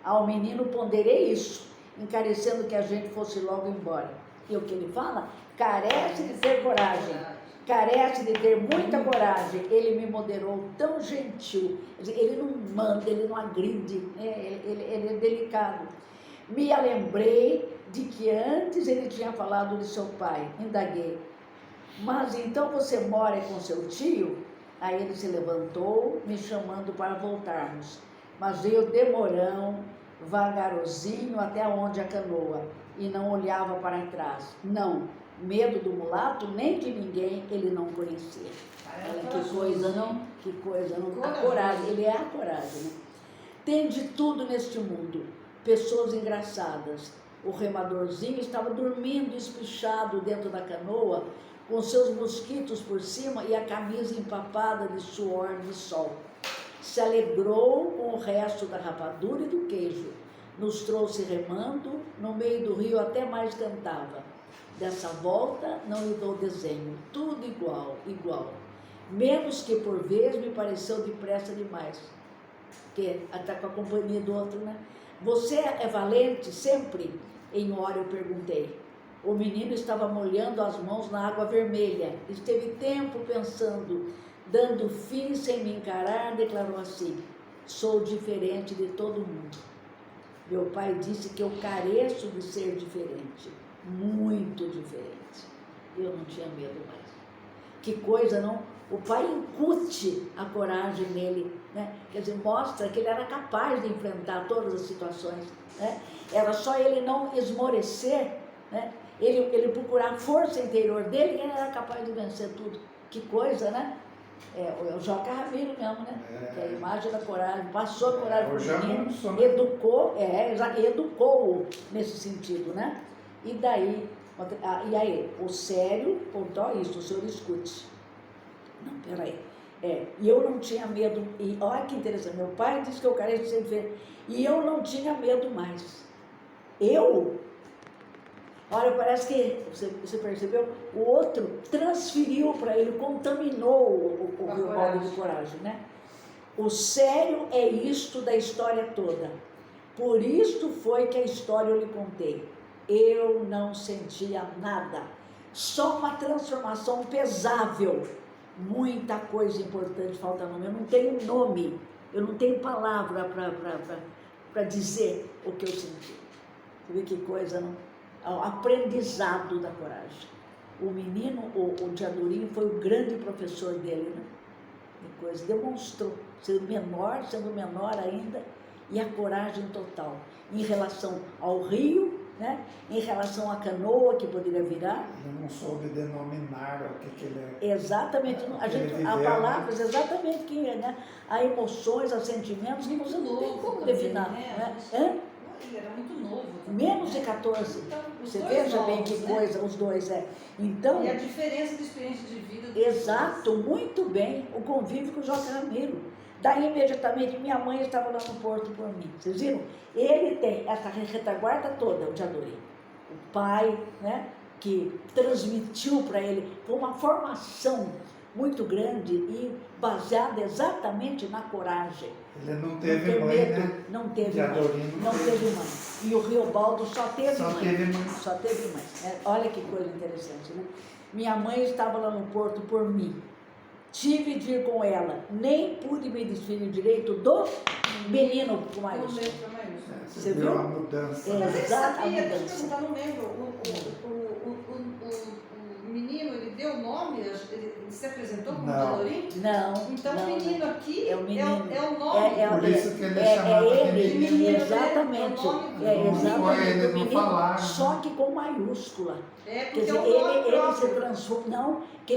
Ao menino ponderei isso, encarecendo que a gente fosse logo embora. E o que ele fala? Carece de ter coragem, carece de ter muita coragem. Ele me moderou tão gentil, ele não manda, ele não agride, ele é delicado. Me lembrei de que antes ele tinha falado de seu pai, indaguei. Mas então você mora com seu tio? Aí ele se levantou, me chamando para voltarmos. Mas veio demorão, vagarosinho até onde a canoa, e não olhava para trás. Não, medo do mulato, nem de ninguém ele não conhecia. Olha, que coisa, não? Que coisa, não? A coragem, ele é a coragem, né? Tem de tudo neste mundo. Pessoas engraçadas, o remadorzinho, estava dormindo espichado dentro da canoa, com seus mosquitos por cima e a camisa empapada de suor de sol. Se alegrou com o resto da rapadura e do queijo. Nos trouxe remando, no meio do rio até mais cantava. Dessa volta não lhe dou desenho, tudo igual, igual. Menos que por vez me pareceu depressa demais. Porque até com a companhia do outro, né? Você é valente sempre? Em hora eu perguntei. O menino estava molhando as mãos na água vermelha. Esteve tempo pensando, dando fim sem me encarar, declarou assim: sou diferente de todo mundo. Meu pai disse que eu careço de ser diferente, muito diferente. Eu não tinha medo mais. Que coisa, não? O pai incute a coragem nele, né? Quer dizer, mostra que ele era capaz de enfrentar todas as situações, né? Era só ele não esmorecer, né? Ele procurar a força interior dele, e ele era capaz de vencer tudo. Que coisa, né? É o Joca Ramiro mesmo, né? Que é a imagem da coragem, passou a coragem para o menino, educou-o nesse sentido, né? E daí, e aí, o sério contou isso, o senhor escute. Não, peraí. E eu não tinha medo, e olha que interessante, meu pai disse que eu careço de ser diferente, e eu não tinha medo mais. Olha, parece que, você percebeu, o outro transferiu para ele, contaminou o balde de coragem, né? O sério é isto da história toda. Por isto foi que a história eu lhe contei. Eu não sentia nada, só uma transformação pesável. Muita coisa importante falta nome. Eu não tenho nome, eu não tenho palavra para dizer o que eu senti. Você vê que coisa, não? O aprendizado da coragem. O menino, o Diadorim, foi o grande professor dele, né? Que coisa, demonstrou, sendo menor ainda, e a coragem total, em relação ao rio, né? Em relação à canoa que poderia virar. Ele não soube denominar o que ele é. Exatamente, há palavras, exatamente que é, né? Há emoções, há sentimentos que você não tem como definir, né? Ele era muito novo. Menos de 14. Então, você veja bem que coisa, os dois Então, e a diferença de experiência de vida. Exato, muito bem, o convívio com o Joca Ramiro. Daí, imediatamente, minha mãe estava lá no Porto por mim. Vocês viram? Ele tem essa retaguarda toda, o Diadorim. O pai, né, que transmitiu para ele uma formação muito grande e baseada exatamente na coragem. Ele não teve mãe, medo, né? Não teve Diadorim mãe. Não teve mãe. E o Riobaldo só teve mãe. Só teve mãe. Olha que coisa interessante, né? Minha mãe estava lá no Porto por mim. Tive de ir com ela. Nem pude me despedir direito do menino com maiúsculo. Você viu a mudança. Exato, a mudança. mudança. Eu não lembro. O menino, ele deu o nome? Ele se apresentou como Diadorim? Não. Então o menino aqui é o menino. É o nome. Por isso que ele é chamado de menino. Exatamente. Eles não falaram. Só que com maiúscula. Quer dizer, ele se transforma. Não, que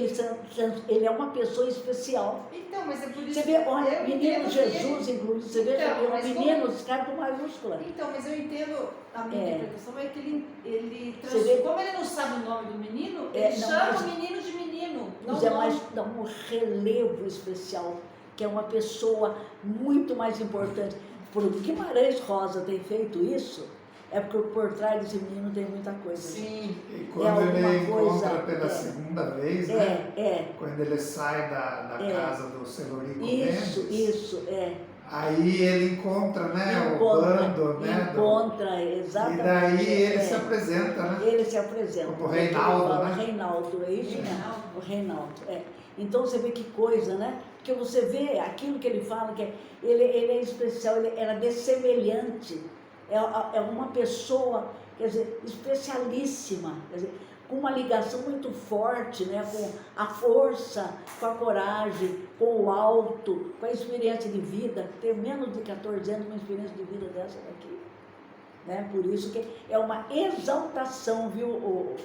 ele é uma pessoa especial. Então, mas é por isso. Você vê, olha, menino Jesus, inclusive, você vê, o menino escreve com maiúscula. Então, mas eu entendo, a minha interpretação é que ele como ele não sabe o nome do menino, ele chama o menino de menino. Mas dá um relevo especial, que é uma pessoa muito mais importante. Por Guimarães Rosa tem feito isso, é porque por trás desse menino tem muita coisa. Sim. E quando ele encontra pela segunda vez, né? Quando ele sai da casa do Celorico Mendes. Isso. Aí ele encontra, né, o bando, né? Encontra, exatamente. E daí ele se apresenta, né? Ele se apresenta. Como Reinaldo, né? Reinaldo, é isso mesmo. O Reinaldo, Então você vê que coisa, né? Porque você vê aquilo que ele fala, que ele é especial, ele era dessemelhante. É uma pessoa, quer dizer, especialíssima, quer dizer, com uma ligação muito forte, né, com a força, com a coragem, com o alto, com a experiência de vida. Ter menos de 14 anos, uma experiência de vida dessa daqui. Né? Por isso que é uma exaltação, viu?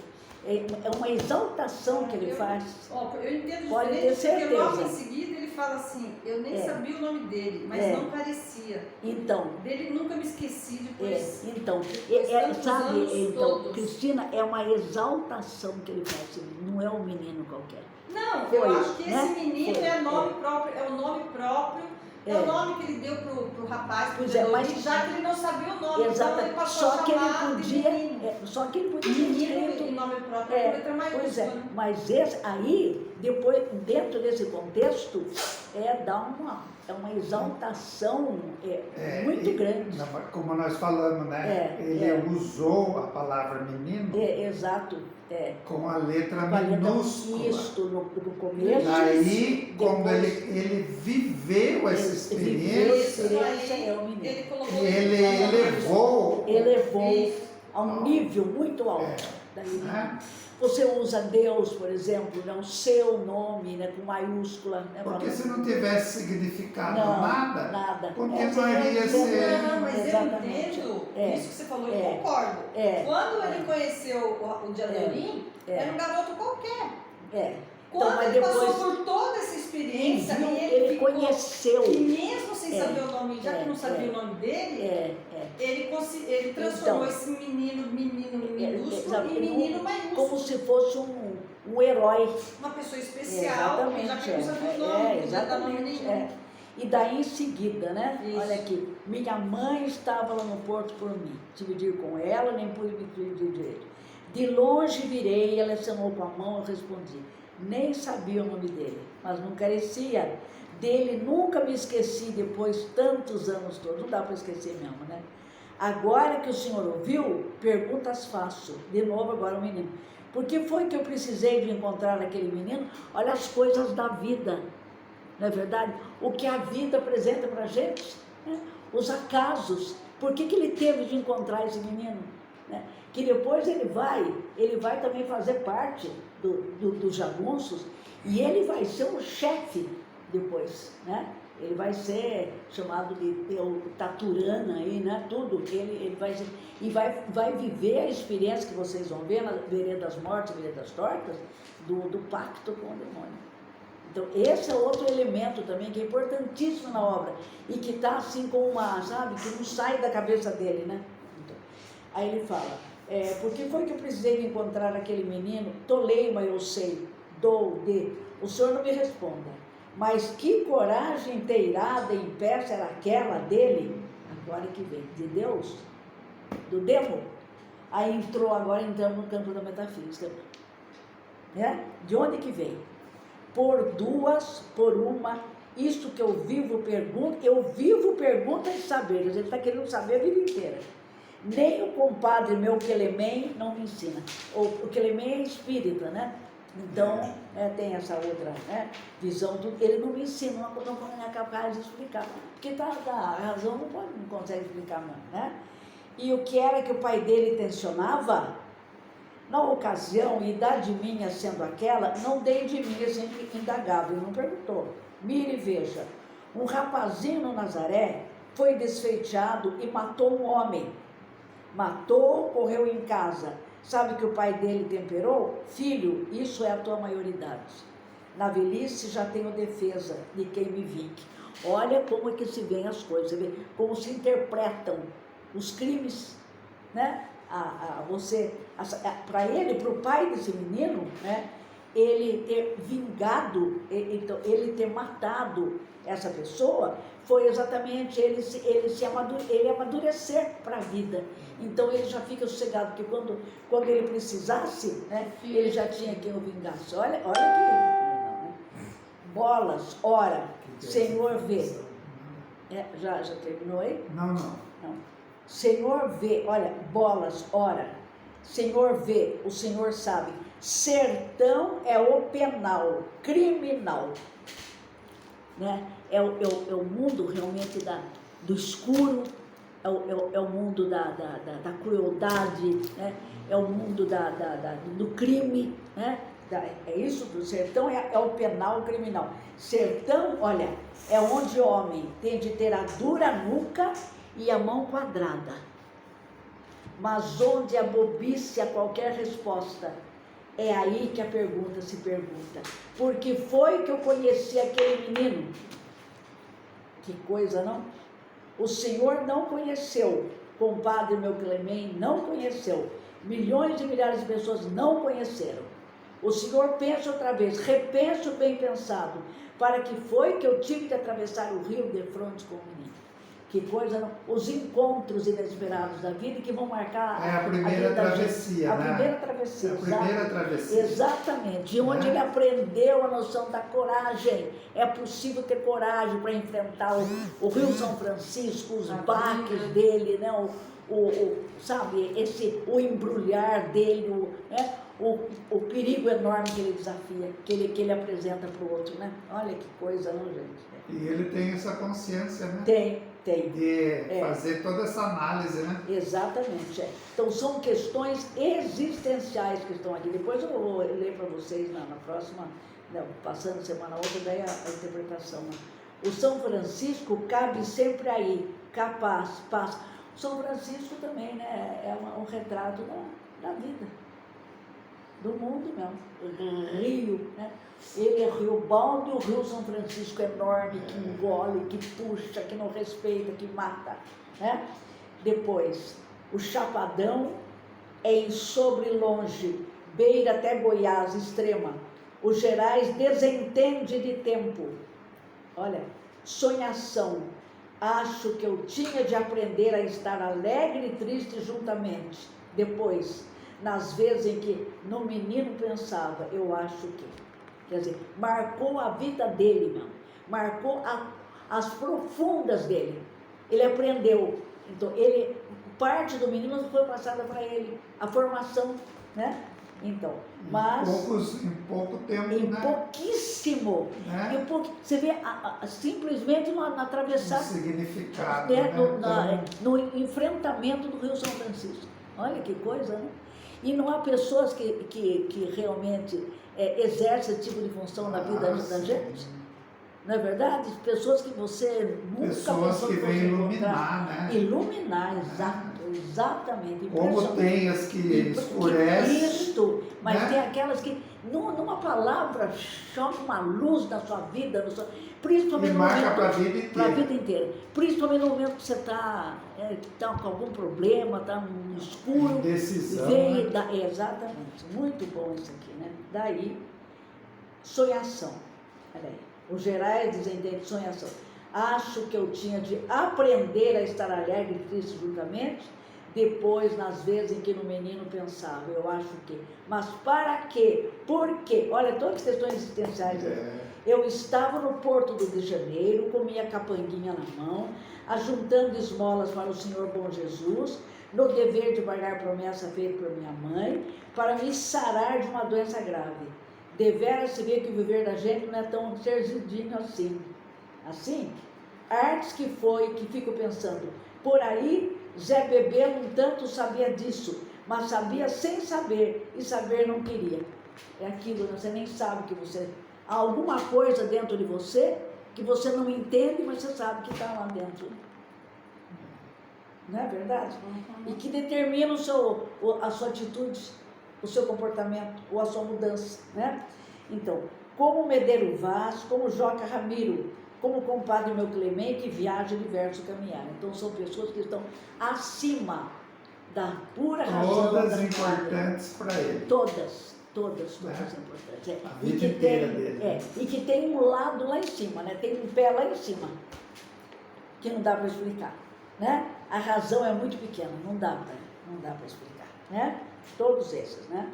É uma exaltação que ele faz. Eu entendo Pode ter diferente, porque logo em certeza. seguida ele fala assim, eu nem sabia o nome dele, mas não parecia. Então. Dele nunca me esqueci depois. Então, sabe, então, Cristina, é uma exaltação que ele faz, não é um menino qualquer. Não, eu acho que esse menino é nome próprio, é o nome próprio, é o nome que ele deu pro rapaz, pro Zelorim, já que ele não sabia o nome, então ele passou a chamar de menino. Só que ele podia menino em nome próprio, letra maiúscula. Pois é, mas esse aí, depois, dentro desse contexto, dá uma exaltação muito grande. Como nós falamos, né? Ele usou a palavra menino. Exato. Com a letra minúscula. Isto no começo. Aí, quando ele viveu essa experiência, ele elevou a um nível muito alto. Você usa Deus, por exemplo, o seu nome, né, com maiúscula. Né, porque se não tivesse significado nada, continuaria ser... Não, mas eu entendo isso que você falou, eu concordo. Quando ele conheceu o Zelorim, era um garoto qualquer. Quando ele passou por toda essa experiência, ele conheceu. E mesmo sem saber o nome, já que não sabia o nome dele, ele transformou esse menino minúsculo em menino maiúsculo. Como se fosse um herói. Uma pessoa especial, já que não sabia o nome, exatamente. E daí em seguida, né? Isso. Olha aqui, minha mãe estava lá no porto por mim. Tive de ir com ela, nem pude me pedir direito. De longe virei, ela acenou com a mão, eu respondi. Nem sabia o nome dele, mas não carecia dele, nunca me esqueci depois tantos anos todos, não dá para esquecer mesmo, né? Agora que o senhor ouviu, perguntas faço, de novo agora o menino. Por que foi que eu precisei de encontrar aquele menino? Olha as coisas da vida, não é verdade? O que a vida apresenta para a gente, né? Os acasos, por que ele teve de encontrar esse menino? Né? Que depois ele vai também fazer parte dos jagunços e ele vai ser um chefe depois, né? Ele vai ser chamado de Taturana aí, né? Tudo, ele vai ser, e vai viver a experiência que vocês vão ver na Vereda das Mortes, Vereda das Tortas, do pacto com o demônio. Então, esse é outro elemento também que é importantíssimo na obra e que está assim com uma, sabe, que não sai da cabeça dele, né? Então, aí ele fala, por que foi que eu precisei de encontrar aquele menino? Toleima eu sei, o senhor não me responda. Mas que coragem teirada em peça era aquela dele? Agora que vem, de Deus? Do demo? Aí entramos no campo da metafísica. De onde que vem? Por duas, por uma, isto que eu vivo pergunta e saber. Ele está querendo saber a vida inteira. Nem o compadre meu Quelemem não me ensina. O Quelemem é espírita, né? Então, tem essa outra visão, ele não me ensina, não é capaz de explicar, porque a razão não consegue explicar mesmo, né? E o que era que o pai dele tensionava, na ocasião, idade minha sendo aquela, não dei de mim, sempre indagava, ele não perguntou. Mire e veja, um rapazinho no Nazaré foi desfeiteado e matou um homem, correu em casa. Sabe que o pai dele temperou? Filho, isso é a tua maioridade. Na velhice já tenho defesa de quem me vinque. Olha como é que se veem as coisas, como se interpretam os crimes, né? Para ele, para o pai desse menino, né? Ele ter vingado, ele ter matado essa pessoa, foi exatamente ele amadurecer para a vida. Então ele já fica sossegado, porque quando ele precisasse, né, ele já tinha quem o vingasse. Olha que né? Bolas, ora, Senhor vê. Já terminou aí? Não. Senhor vê, olha, bolas, ora, Senhor vê, o Senhor sabe. Sertão é o penal, criminal. Né? É o mundo realmente do escuro, é o mundo da crueldade, né? É o mundo do crime, né? É isso, do sertão é o penal criminal. Sertão, olha, é onde o homem tem de ter a dura nuca e a mão quadrada, mas onde a bobice a qualquer resposta É aí que a pergunta se pergunta. Por que foi que eu conheci aquele menino? Que coisa, não? O Senhor não conheceu. Compadre meu Clemente não conheceu. Milhões e milhares de pessoas não conheceram. O Senhor pensa outra vez, repensa o bem pensado. Para que foi que eu tive que atravessar o rio de fronte com o menino? Que coisa, não? Os encontros inesperados da vida que vão marcar a primeira travessia, a primeira travessia. A primeira travessia. Exatamente. De onde ele aprendeu a noção da coragem. É possível ter coragem para enfrentar o Rio São Francisco, os baques dele, né? Sabe, o embrulhar dele, né? O perigo enorme que ele desafia, que ele apresenta para o outro, né? Olha que coisa, não, gente? E ele tem essa consciência, né? Tem. De fazer toda essa análise, né? Exatamente. Então são questões existenciais que estão aqui. Depois eu vou ler para vocês na próxima, passando semana outra, daí a interpretação. Né? O São Francisco cabe sempre aí, capaz, paz. O São Francisco também, né? É um retrato da vida, do mundo mesmo. Rio, né? Ele é Rio Baldo e o Rio São Francisco enorme, que engole, que puxa, que não respeita, que mata, né? Depois, o Chapadão é em Sobrelonge, beira até Goiás, extrema. Os Gerais desentende de tempo. Olha, sonhação. Acho que eu tinha de aprender a estar alegre e triste juntamente. Depois, nas vezes em que no menino pensava, eu acho que... Quer dizer, marcou a vida dele, meu. Marcou as profundas dele. Ele aprendeu. Então, parte do menino foi passada para ele. A formação, né? Então, mas... Em pouco tempo, em né? pouquíssimo. Né? Você vê, simplesmente na travessada... O significado, né? No enfrentamento do Rio São Francisco. Olha que coisa, né? E não há pessoas que realmente exercem esse tipo de função na vida da gente? Não é verdade? Pessoas que você nunca pessoas que vêm iluminar, né? Iluminar, exatamente. Como tem as que escurecem. Isso, mas né? tem aquelas que, numa palavra, choca uma luz na sua vida, principalmente e no marca momento, para a vida inteira. Para a vida inteira. Principalmente no momento que você está com algum problema, está no escuro. Decisão. Exatamente. Muito bom isso aqui, né? Daí, sonhação. Olha aí. Os Gerais dizem de sonhação. Acho que eu tinha de aprender a estar alegre e triste juntamente, depois, nas vezes em que no menino pensava, eu acho que. Mas para quê? Por quê? Olha, todas as questões existenciais. Eu estava no Porto do Rio de Janeiro, com minha capanguinha na mão, ajuntando esmolas para o Senhor Bom Jesus, no dever de pagar promessa feita por minha mãe, para me sarar de uma doença grave. Devera se ver que o viver da gente não é tão servidinho assim. Assim, artes que foi, que fico pensando, por aí, Zé Bebê um tanto sabia disso, mas sabia sem saber, e saber não queria. É aquilo, você nem sabe que você... Há alguma coisa dentro de você que você não entende, mas você sabe que está lá dentro. Não é verdade? E que determina a sua atitude, o seu comportamento ou a sua mudança, né? Então, como Medeiro Vaz, como Joca Ramiro, como o compadre meu Clemente, que viaja diverso caminhar. Então, são pessoas que estão acima da pura razão. Todas importantes para ele. Todas importantes. A vida inteira dele. E que tem um lado lá em cima, né? Tem um pé lá em cima, que não dá para explicar, né? A razão é muito pequena, não dá para explicar, né? Todos esses, né?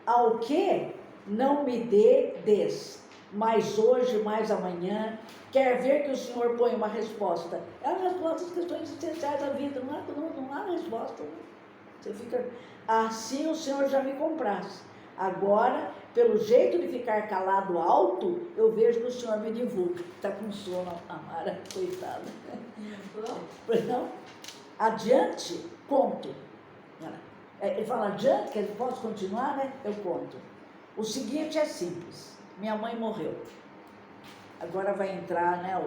Ao que não me des, mais hoje, mais amanhã, quer ver que o Senhor põe uma resposta. É a resposta às questões existenciais da vida, não há resposta. Né? Você fica, assim o Senhor já me comprasse. Agora, pelo jeito de ficar calado alto, eu vejo que o Senhor me divulga. Está com sono, Amara, coitada. Não? Adiante, conto. Ele fala adiante, que ele posso continuar, né? Eu conto. O seguinte é simples. Minha mãe morreu. Agora vai entrar, né,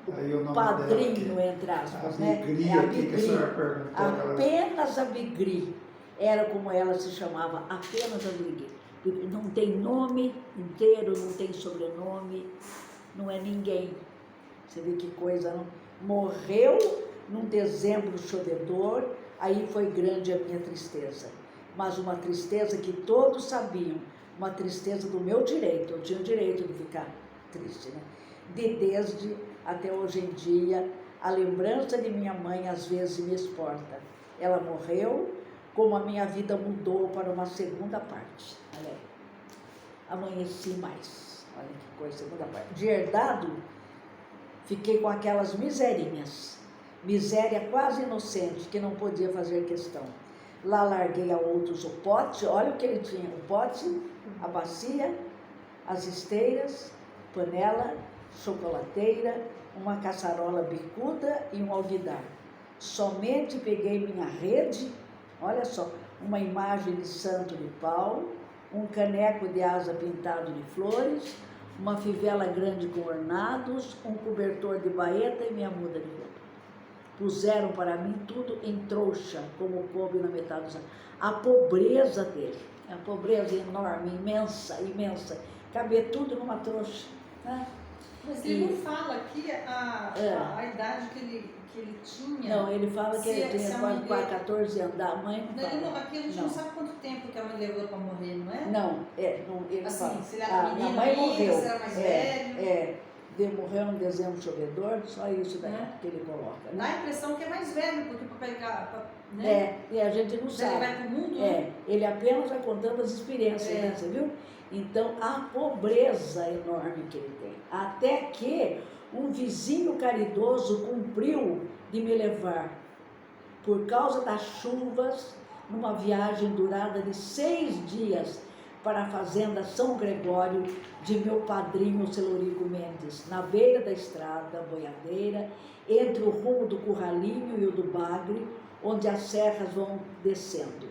o padrinho, entre aspas, né? Bigri, a Bigri. Que a senhora perguntou. Apenas a Bigri. Era como ela se chamava, apenas a Bigri. não tem nome inteiro, não tem sobrenome, não é ninguém. Você vê que coisa, não? Morreu num dezembro chovedor, aí foi grande a minha tristeza. Mas uma tristeza que todos sabiam, uma tristeza do meu direito, eu tinha o direito de ficar triste, né? Desde até hoje em dia, a lembrança de minha mãe às vezes me exporta. Ela morreu, como a minha vida mudou para uma segunda parte. Olha aí. Amanheci mais. Olha que coisa, segunda parte. De herdado, fiquei com aquelas miserinhas. Miséria quase inocente, que não podia fazer questão. Lá larguei a outros o pote, olha o que ele tinha. O pote, a bacia, as esteiras, panela, chocolateira, uma caçarola bicuda e um alguidar. Somente peguei minha rede, olha só, uma imagem de santo de pau, um caneco de asa pintado de flores, uma fivela grande com ornados, um cobertor de baeta e minha muda de roupa. Puseram para mim tudo em trouxa, como coube na metade dos anos. A pobreza dele, a pobreza enorme, imensa, imensa, caber tudo numa trouxa, né? Mas ele não fala aqui a idade que ele tinha. Não, ele fala que ele tinha quase 14 anos. Da mãe não fala. Não, aqui a gente não sabe quanto tempo que a mãe levou para morrer, não é? Não, ele assim, fala. Se ele era menino, a mãe morreu. Se era mais velho. Morreu em dezembro chovedor, só isso daí que ele coloca. Né? Dá a impressão que é mais velho, porque para pegar. Né? E a gente não sabe. Ele vai para o mundo, né? Ele apenas vai contando as experiências, né? Você viu? Então, a pobreza enorme que ele tem. Até que um vizinho caridoso cumpriu de me levar, por causa das chuvas, numa viagem durada de 6 dias, para a fazenda São Gregório de meu padrinho Celorico Mendes, na beira da estrada boiadeira, entre o rumo do Curralinho e o do Bagre, onde as serras vão descendo.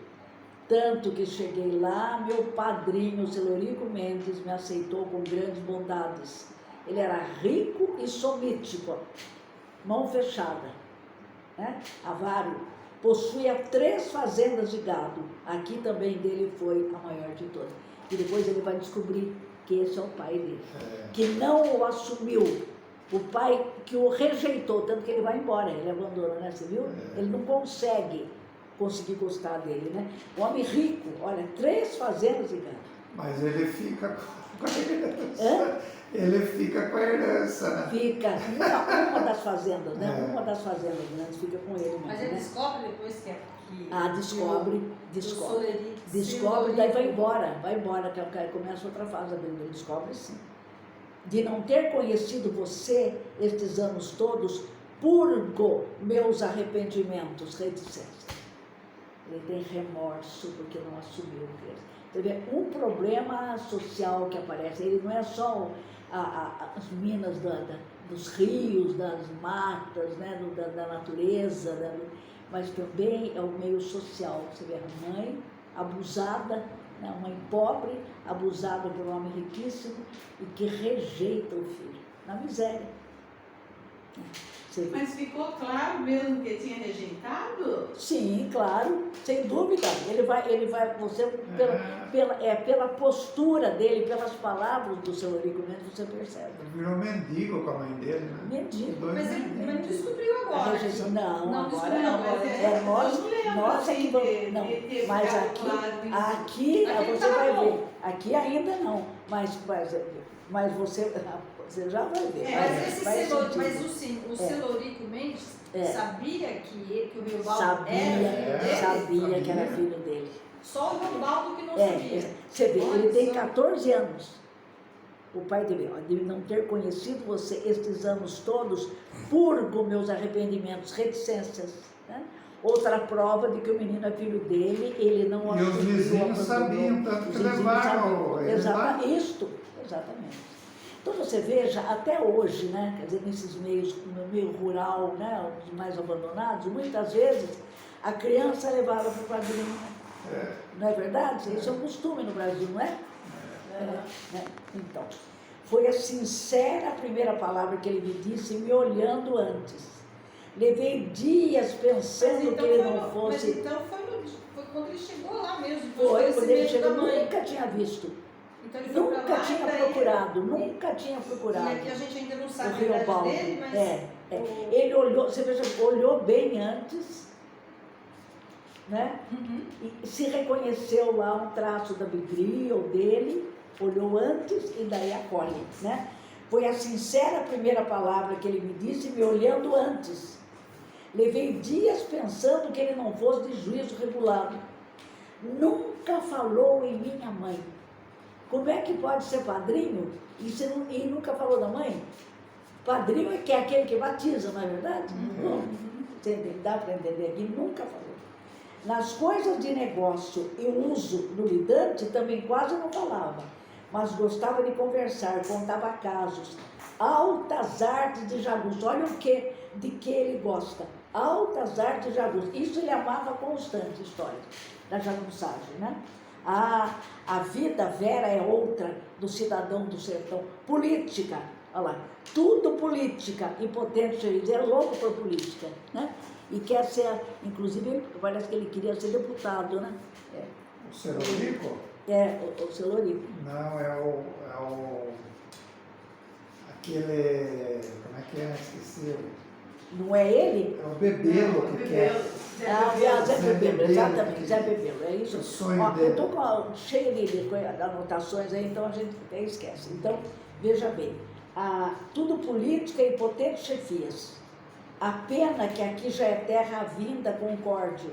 Tanto que cheguei lá, meu padrinho Celorico Mendes me aceitou com grandes bondades. Ele era rico e somítico, mão fechada, né? Avaro, possuía 3 fazendas de gado. Aqui também dele foi a maior de todas. E depois ele vai descobrir que esse é o pai dele, que não o assumiu, o pai que o rejeitou, tanto que ele vai embora, ele abandona, né? Você viu? Ele não conseguir gostar dele, né? Um homem rico, olha, 3 fazendas de gado. Mas ele fica com a herança. Ele fica com a herança, né? Fica, uma das fazendas, né? Uma das fazendas grandes fica com ele mesmo. Mas ele né? descobre depois que descobre, daí vai embora, que começa outra fase dele, ele descobre sim. De não ter conhecido você estes anos todos, purgo meus arrependimentos, reticências. Ele tem remorso porque não assumiu o Cristo. Você vê, um problema social que aparece, ele não é só as minas dos rios, das matas, né, da natureza, mas também é o meio social. Você vê a mãe abusada, né, a mãe pobre, abusada por um homem riquíssimo e que rejeita o filho, na miséria. Mas ficou claro mesmo que tinha rejeitado? Sim, claro, sem dúvida. Ele vai você, pela postura dele, pelas palavras do Celorico Mendes, você percebe. Ele virou mendigo com a mãe dele, né? Mendigo. Mas ele não descobriu agora. A rejeição, não, agora não. Mas Nós é que vamos. Não, mas aqui você vai ver. Aqui ainda não, mas você já vai ver. O Celorico Mendes sabia que o Riobaldo sabia que era filho dele. Só o Riobaldo que não sabia. Você vê, ele tem 14 anos. O pai dele, de não ter conhecido você estes anos todos, purgo meus arrependimentos, reticências. Né? Outra prova de que o menino é filho dele, ele não assumiu. E os vizinhos sabiam, tanto que levaram. Exatamente. Então você veja, até hoje, né, quer dizer, nesses meios, no meio rural, né, os mais abandonados, muitas vezes a criança é levada para o padrinho. Não é verdade? Isso é um costume no Brasil, não é? Né? Então, foi a sincera primeira palavra que ele me disse, me olhando antes. Levei dias pensando que ele não fosse... Mas então foi quando ele chegou lá mesmo. Foi, quando ele chegou, da mãe. nunca tinha visto. Então ele foi pra Nunca lá, tinha e daí procurado, nunca tinha procurado. E aqui a gente ainda não O sabe a Rio idade Baldo. dele, mas... Ele olhou, você veja, olhou bem antes, né? Uhum. E se reconheceu lá um traço da Bigri ou dele, olhou antes e daí acolhe, né? Foi a sincera primeira palavra que ele me disse, me olhando antes. Levei dias pensando que ele não fosse de juízo regulado. Nunca falou em minha mãe. Como é que pode ser padrinho e nunca falou da mãe? Padrinho é que é aquele que batiza, não é verdade? Não. Dá para entender aqui, nunca falou. Nas coisas de negócio e uso do lidante também quase não falava, mas gostava de conversar, contava casos, altas artes de jagunço. Olha de que ele gosta, altas artes de jagunço. Isso ele amava constante, história da jagunçagem, né? A vida vera é outra do cidadão do sertão. Política, olha lá, tudo política, impotente, é louco por política, né? E quer ser, inclusive, parece que ele queria ser deputado, né? O Celorico? O Celorico. Não, aquele, como é que é? Esqueci. Não é ele? É o Bebelo que quer. Zé Bebelo, exatamente, Zé Bebelo, é isso. O sonho dele. Eu estou cheio de anotações aí, então a gente até esquece. Então, veja bem, tudo política e potentes chefias. A pena que aqui já é terra vinda, concórdia,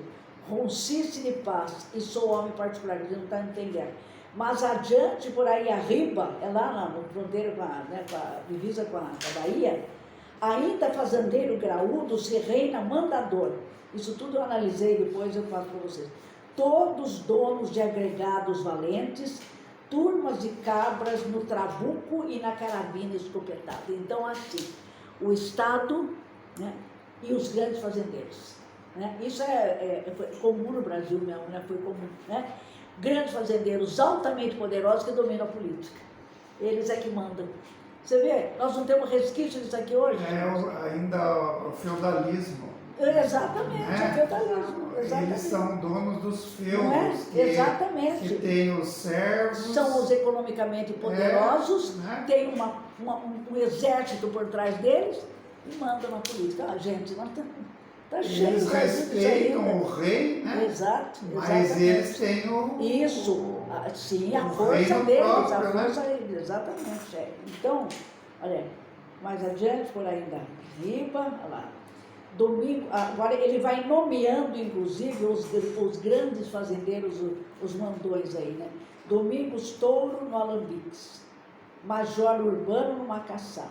roncice de paz, e sou homem particular, que não está entendendo. Mas adiante, por aí arriba, é lá na fronteira com a divisa com a Bahia, ainda fazendeiro graúdo se reina mandador. Isso tudo eu analisei, depois eu passo para vocês. Todos donos de agregados valentes, turmas de cabras no trabuco e na carabina escopetada. Então, assim, o Estado, né, e os grandes fazendeiros. Né? Isso foi comum no Brasil mesmo, né? Foi comum. Né? Grandes fazendeiros altamente poderosos que dominam a política. Eles é que mandam. Você vê, nós não temos resquício disso aqui hoje? Ainda o feudalismo. Exatamente, né? o feudalismo. Exatamente. Eles são donos dos feudos, Exatamente. que tem os servos. São os economicamente poderosos, né? Tem um exército por trás deles e mandam na política. Gente, não está cheio eles de respeitam o rei, né? Exato. Mas eles têm o... Isso, sim, a o força reino deles, próprio, a força né? deles, exatamente. Então, olha, mais adiante, por aí da riba, olha lá. Domingo, agora ele vai nomeando, inclusive, os grandes fazendeiros, os mandões aí, né? Domingos Touro no Alambiques, Major Urbano no Macaçá,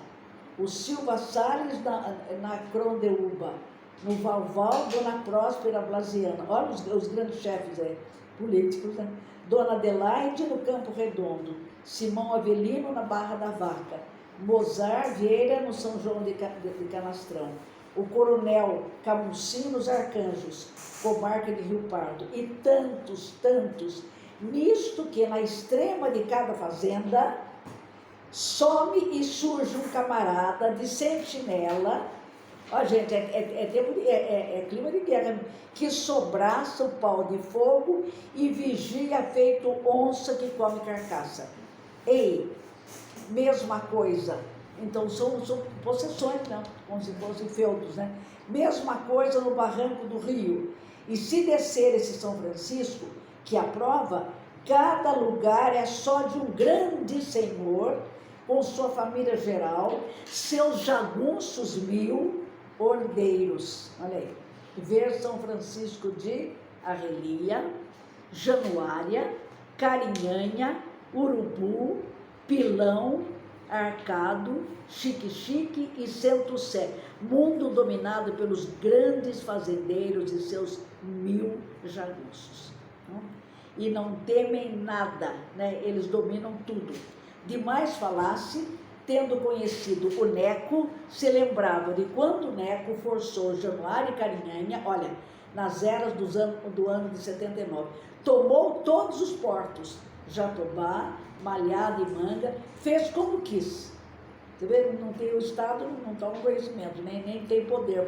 o Silva Salles na Crondeúba, no Valval, Dona Próspera Blasiana. Olha os grandes chefes aí, políticos, né? Dona Adelaide no Campo Redondo, Simão Avelino na Barra da Vaca, Mozart Vieira no São João de Canastrão, o Coronel Camusim nos Arcanjos, comarca de Rio Pardo, e tantos, nisto que na extrema de cada fazenda some e surge um camarada de sentinela. Ó, gente, é clima de guerra, que sobraça o pau de fogo e vigia feito onça que come carcaça. Ei, mesma coisa. Então são possessões, né? Como se fossem feudos, né? Mesma coisa no Barranco do Rio. E se descer esse São Francisco, que aprova, cada lugar é só de um grande senhor, com sua família geral, seus jagunços 1000 ordeiros. Olha aí. Ver São Francisco de Arrelia, Januária, Carinhanha, Urubu, Pilão, Arcado, Xique-Xique e Centro-Sé, mundo dominado pelos grandes fazendeiros e seus 1000 jagunços. E não temem nada, né? Eles dominam tudo. Demais falasse, tendo conhecido o Neco, se lembrava de quando o Neco forçou Januário e Carinhanha, olha, nas eras do ano de 79, tomou todos os portos, Jatobá, Malhada e Manga, fez como quis. Você vê, não tem, o Estado não toma conhecimento, nem tem poder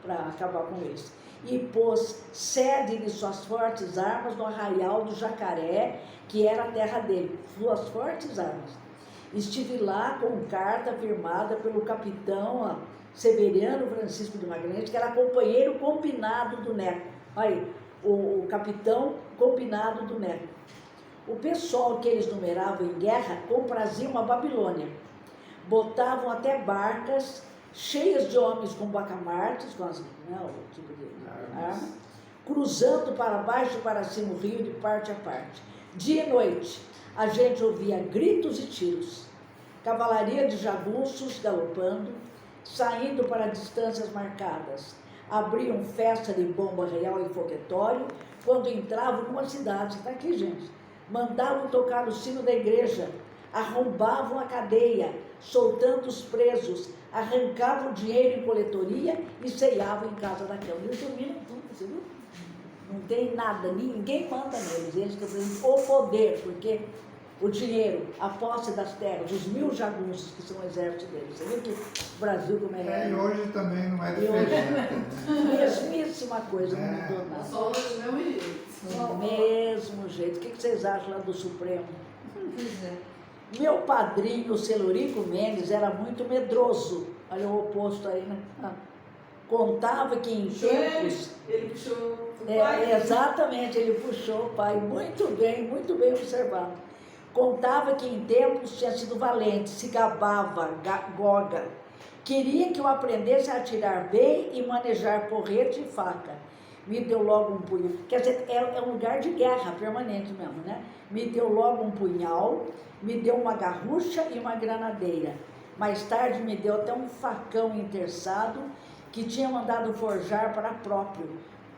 para acabar com isso. E pôs sede de suas fortes armas no arraial do Jacaré, que era a terra dele, suas fortes armas. Estive lá com carta firmada pelo capitão Severiano Francisco de Magalhães, que era companheiro combinado do Neco. Aí, o capitão combinado do Neco. O pessoal que eles numeravam em guerra compraziam a Babilônia. Botavam até barcas cheias de homens com bacamartes, com o tipo de arma, cruzando para baixo e para cima o rio de parte a parte. Dia e noite, a gente ouvia gritos e tiros. Cavalaria de jagunços galopando, saindo para distâncias marcadas. Abriam festa de bomba real e foguetório quando entravam numa cidade. Está aqui, gente. Mandavam tocar o sino da igreja, arrombavam a cadeia, soltando os presos, arrancavam o dinheiro em coletoria e ceiavam em casa da Câmara. Eles dominam tudo, você viu? Não tem nada, ninguém manda neles. Eles representam o poder, porque o dinheiro, a posse das terras, os 1000 jagunços que são o exército deles. Você viu que o Brasil como é? E hoje também não é diferente. Mesmíssima coisa, não mudou nada. Só do mesmo jeito. Do mesmo jeito. O que vocês acham lá do Supremo? Pois é. Meu padrinho, Celorico Mendes, era muito medroso. Olha o oposto aí, né? Contava que em tempos... Ele puxou o pai. Exatamente, ele puxou o pai. Muito bem observado. Contava que em tempos tinha sido valente, se gabava, goga. Queria que eu aprendesse a atirar bem e manejar porrete e faca. Me deu logo um punhal. Quer dizer, é um lugar de guerra permanente mesmo, né? Me deu logo um punhal, me deu uma garrucha e uma granadeira. Mais tarde me deu até um facão enterçado que tinha mandado forjar para próprio,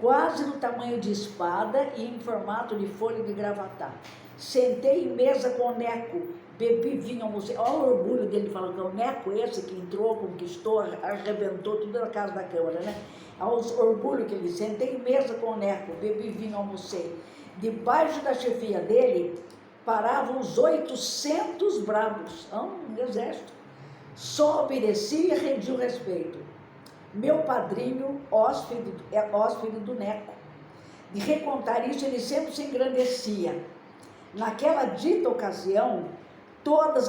quase do tamanho de espada e em formato de folha de gravatar. Sentei em mesa com o Neco, bebi vinho, almocei. Olha o orgulho dele falando que é o Neco esse que entrou, conquistou, arrebentou tudo na casa da Câmara, né? Olha o orgulho que ele sentei em mesa com o Neco, bebi vinho, almocei. Debaixo da chefia dele paravam os 800 bravos, um exército. Só obedeci e rendi o respeito. Meu padrinho, hóspede do Neco. De recontar isso, ele sempre se engrandecia. Naquela dita ocasião, todas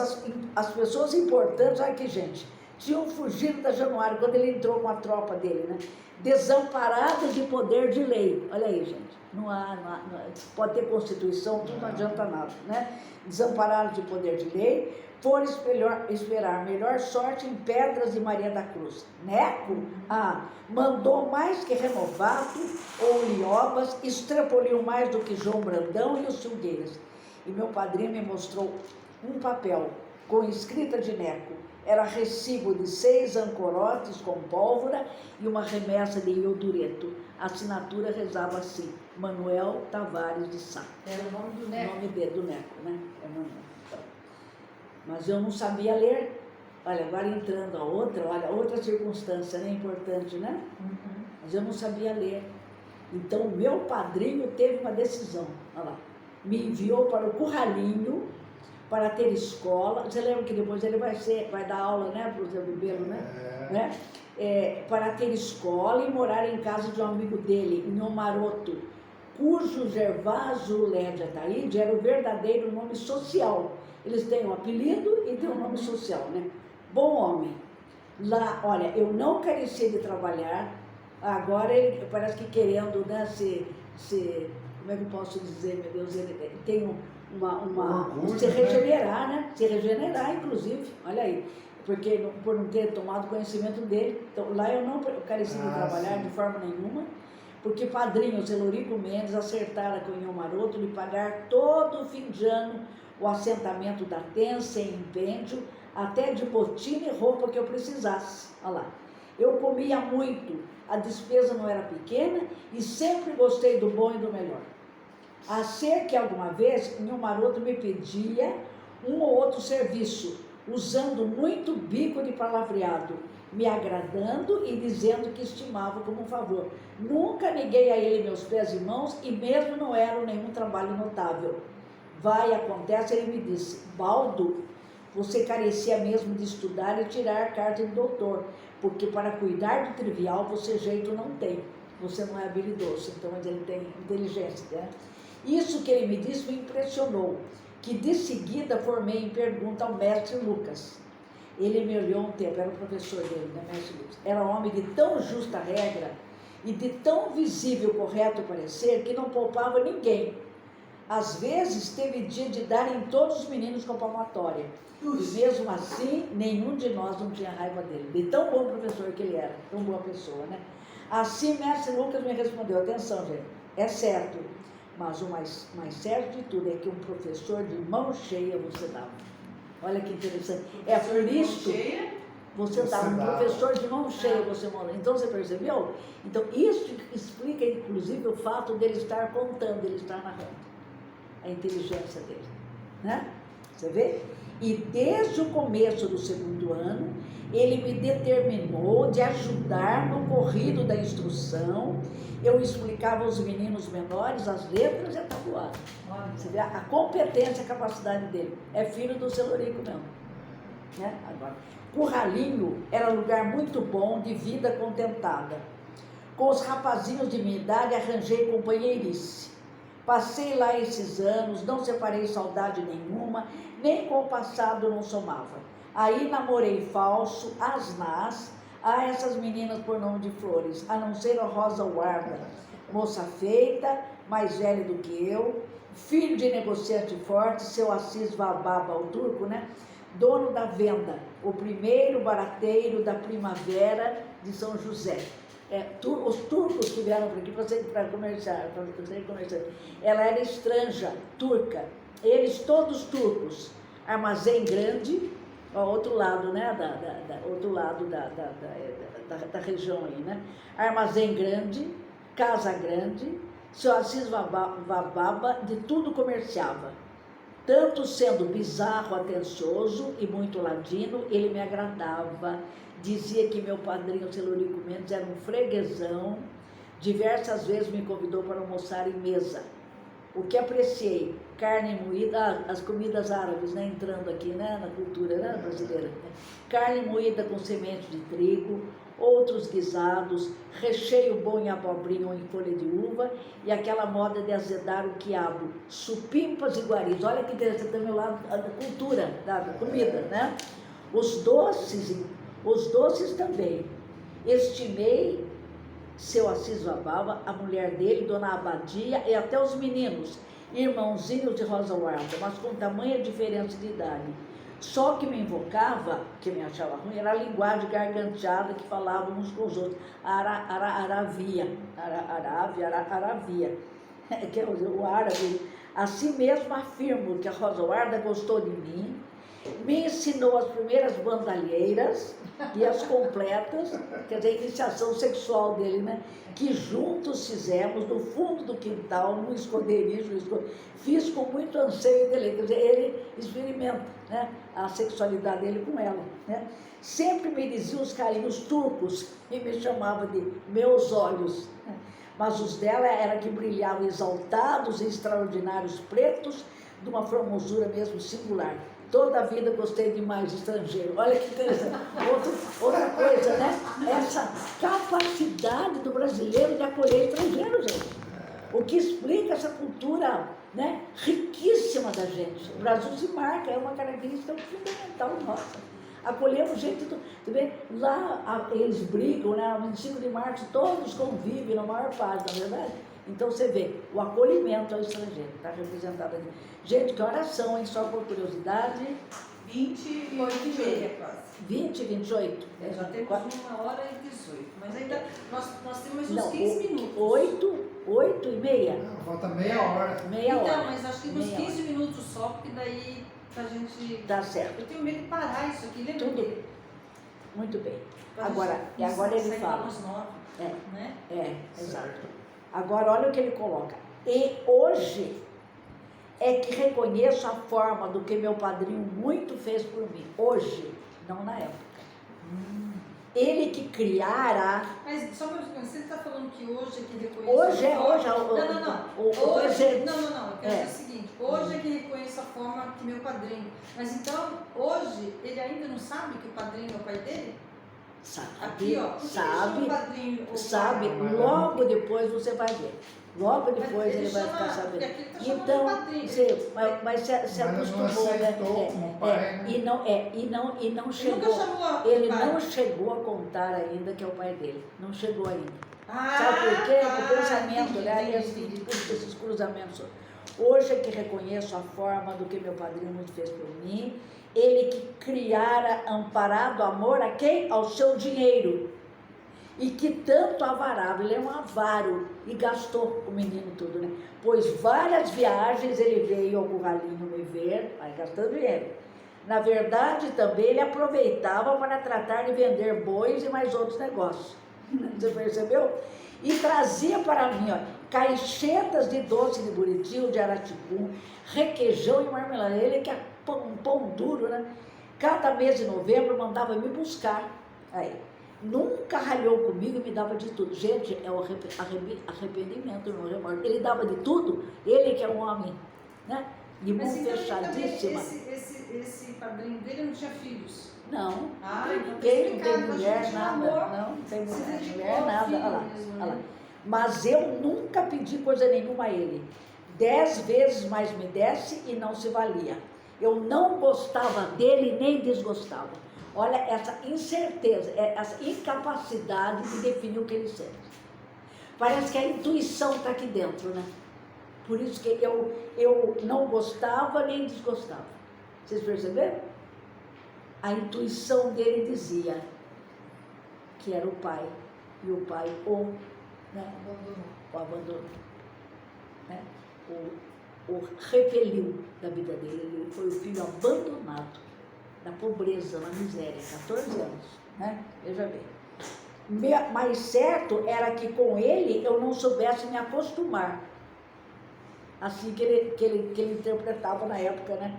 as pessoas importantes, olha aqui, gente, tinham fugido da Januário quando ele entrou com a tropa dele, né? Desamparados de poder de lei. Olha aí, gente. Não há, pode ter Constituição, tudo não adianta nada, né? Desamparados de poder de lei, foram esperar melhor sorte em Pedras de Maria da Cruz. Neco, mandou mais que Renovato ou Liobas, extrapoliu mais do que João Brandão e os Silgueiras. E meu padrinho me mostrou um papel com escrita de Neco. Era recibo de 6 ancorotes com pólvora e uma remessa de iodureto. A assinatura rezava assim: Manuel Tavares de Sá. Era o nome do Neco. O nome do Neco, né? É Manuel. Mas eu não sabia ler. Olha, agora entrando outra circunstância, né? Importante, né? Uhum. Mas eu não sabia ler. Então, meu padrinho teve uma decisão. Olha lá. Me enviou para o Curralinho para ter escola. Você lembra que depois ele vai dar aula, né, para o Zé Bibelo, né? Para ter escola e morar em casa de um amigo dele, em Omaroto, cujo Gervásio Lé de Ataíde era o verdadeiro nome social. Eles têm um apelido e têm um nome social, né? Bom homem. Lá, olha, eu não carecia de trabalhar. Agora ele parece que querendo, né, como é que eu posso dizer, meu Deus, ele tem se regenerar, né? Se regenerar, inclusive, olha aí, porque por não ter tomado conhecimento dele. Então, lá eu não careci de trabalhar de forma nenhuma, porque padrinho Celorico Mendes acertara com o Inhão Maroto lhe pagar todo o fim de ano o assentamento da tença em impêndio, até de botina e roupa que eu precisasse. Olha lá. Eu comia muito, a despesa não era pequena e sempre gostei do bom e do melhor. A ser que alguma vez Inhão Maroto me pedia um ou outro serviço, usando muito bico de palavreado, me agradando e dizendo que estimava como um favor. Nunca neguei a ele meus pés e mãos e mesmo não era nenhum trabalho notável. Acontece, ele me disse: Baldo, você carecia mesmo de estudar e tirar a carta de doutor, porque para cuidar do trivial você jeito não tem, você não é habilidoso, então ele tem inteligência, né? Isso que ele me disse me impressionou, que de seguida formei em pergunta ao mestre Lucas. Ele me olhou um tempo, era o professor dele, né, mestre Lucas. Era um homem de tão justa regra e de tão visível correto parecer que não poupava ninguém. Às vezes teve dia de dar em todos os meninos com palmatória. E mesmo assim, nenhum de nós não tinha raiva dele. De tão bom professor que ele era, tão boa pessoa, né? Assim, mestre Lucas me respondeu, atenção, gente, é certo, mas o mais certo de tudo é que um professor de mão cheia você dava. Olha que interessante. É por isso você dava um professor de mão cheia, você mora. Então você percebeu? Então isso explica inclusive o fato dele estar contando, ele estar narrando. A inteligência dele, né? Você vê? E desde o começo do segundo ano, ele me determinou de ajudar no corrido da instrução. Eu explicava aos meninos menores as letras e a tabuada. Você vê a competência, a capacidade dele. É filho do Celorico mesmo, né? Agora, Curralinho era lugar muito bom, de vida contentada. Com os rapazinhos de minha idade arranjei companheirice. Passei lá esses anos, não separei saudade nenhuma, nem com o passado não somava. Aí namorei falso, asnás, a essas meninas por nome de flores, a não ser a Rosa Guarda, moça feita, mais velha do que eu, filho de negociante forte, seu Assis Bababa, o turco, né? Dono da venda, o primeiro barateiro da primavera de São José. Os turcos que vieram para aqui para comerciar, ela era estranha, turca, eles todos turcos, armazém grande, ó, outro lado, né, outro lado da região aí, né, armazém grande, casa grande, seu Assis Bababa, de tudo comerciava, tanto sendo bizarro, atencioso e muito ladino, ele me agradava. Dizia que meu padrinho Celorico Mendes era um freguesão, diversas vezes me convidou para almoçar em mesa. O que apreciei, carne moída, as comidas árabes, né, entrando aqui, né, na cultura, né, brasileira. Carne moída com semente de trigo, outros guisados, recheio bom em abobrinha ou em folha de uva e aquela moda de azedar o quiabo, supimpas e guaris. Olha que interessante também o lado da cultura, da comida, né? Os doces também. Estimei seu Assis Bababa, a mulher dele, Dona Abadia, e até os meninos, irmãozinhos de Rosa Guarda, mas com tamanha diferença de idade. Só que me invocava, que me achava ruim, era a linguagem garganteada que falavam uns com os outros. Aravia. Que é o árabe. Assim mesmo afirmo que a Rosa Guarda gostou de mim, me ensinou as primeiras bandalheiras e as completas, quer dizer, a iniciação sexual dele, né? Que juntos fizemos no fundo do quintal, num esconderijo, fiz com muito anseio dele, quer dizer, ele experimenta, né, a sexualidade dele com ela, né? Sempre me dizia os carinhos turcos e me chamava de meus olhos, né? Mas os dela eram que brilhavam exaltados e extraordinários pretos, de uma formosura mesmo singular. Toda a vida gostei demais de estrangeiro. Olha que interessante. Outra coisa, né? Essa capacidade do brasileiro de acolher estrangeiro, gente. O que explica essa cultura, né, riquíssima da gente. O Brasil se marca, é uma característica fundamental nossa. Acolhemos gente, você vê, lá eles brigam, né? No 25 de março todos convivem, na maior parte, não é verdade? Então você vê, o acolhimento ao estrangeiro, está representado ali. Gente, que oração, hein? Só por curiosidade. 28h30 quase. 20, 28? Já temos 1h18, mas ainda nós temos mais uns 15 minutos. 8h30? Não, falta meia hora. Meia hora. Então, mas acho que uns 15 minutos só, porque daí pra gente... Tá certo. Eu tenho medo de parar isso aqui, lembra? Tudo. Muito bem. Agora ele fala. Exato. Agora, olha o que ele coloca. E hoje é que reconheço a forma do que meu padrinho muito fez por mim. Hoje, não na época. Ele que criara... Mas só para você está falando que hoje é que reconheço Hoje a forma... o presente. Não, eu quero dizer o seguinte, hoje é que reconheço a forma que meu padrinho. Mas então, hoje, ele ainda não sabe que o padrinho é o pai dele? Sabe, Aqui, ó, sabe, logo depois você vai ver. Logo depois ele vai ficar sabendo. Então, mas se acostumou, né? E não chegou. Ele não chegou a contar ainda que é o pai dele. Não chegou ainda. Sabe por quê? O pensamento, né? Esses cruzamentos. Hoje é que reconheço a forma do que meu padrinho muito fez por mim. Ele que criara amparado amor a quem? Ao seu dinheiro. E que tanto avarava, ele é um avaro e gastou o menino tudo, né? Pois várias viagens ele veio ao curralinho me ver, aí gastando dinheiro. Na verdade, também ele aproveitava para tratar de vender bois e mais outros negócios. Você percebeu? E trazia para mim, ó, caixetas de doce de buriti, de araticum, requeijão e marmelada. Ele que é um pão duro, né? Cada mês de novembro mandava me buscar. Aí. Nunca ralhou comigo e me dava de tudo. Gente, é o arrependimento, não remorso. Ele dava de tudo, ele que é um homem, né? De mão fechadíssima. Esse padrinho dele não tinha filhos? Não. Ninguém não tem mulher, nada. Não tem mulher, nada. Olha lá. Mas eu nunca pedi coisa nenhuma a ele. 10 vezes mais me desse e não se valia. Eu não gostava dele nem desgostava. Olha essa incerteza, essa incapacidade de definir o que ele sente. Parece que a intuição está aqui dentro, né? Por isso que eu não gostava nem desgostava. Vocês perceberam? A intuição dele dizia que era o pai. E o pai o abandonou. Né? O repeliu da vida dele. Ele foi o filho abandonado. Da pobreza, na miséria, 14 anos, né? Veja bem. Mais certo era que com ele eu não soubesse me acostumar. Assim que ele interpretava na época, né?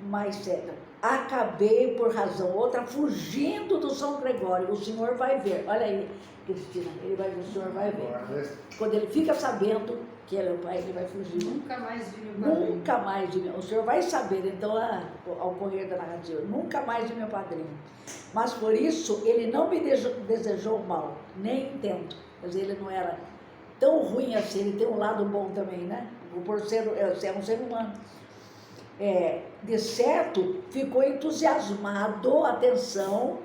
Mais certo. Acabei, por razão outra, fugindo do São Gregório. O senhor vai ver. Olha aí, Cristina, ele vai ver, o senhor vai ver. Quando ele fica sabendo que ele é o pai, ele vai fugir. Nunca mais vi meu padrinho. Nunca mais de meu. O senhor vai saber, então, ao correr da narrativa, nunca mais de meu padrinho. Mas por isso, ele não me desejou mal, nem intento. Quer dizer, ele não era tão ruim assim, ele tem um lado bom também, né? Por ser um ser humano. De certo, ficou entusiasmado, atenção,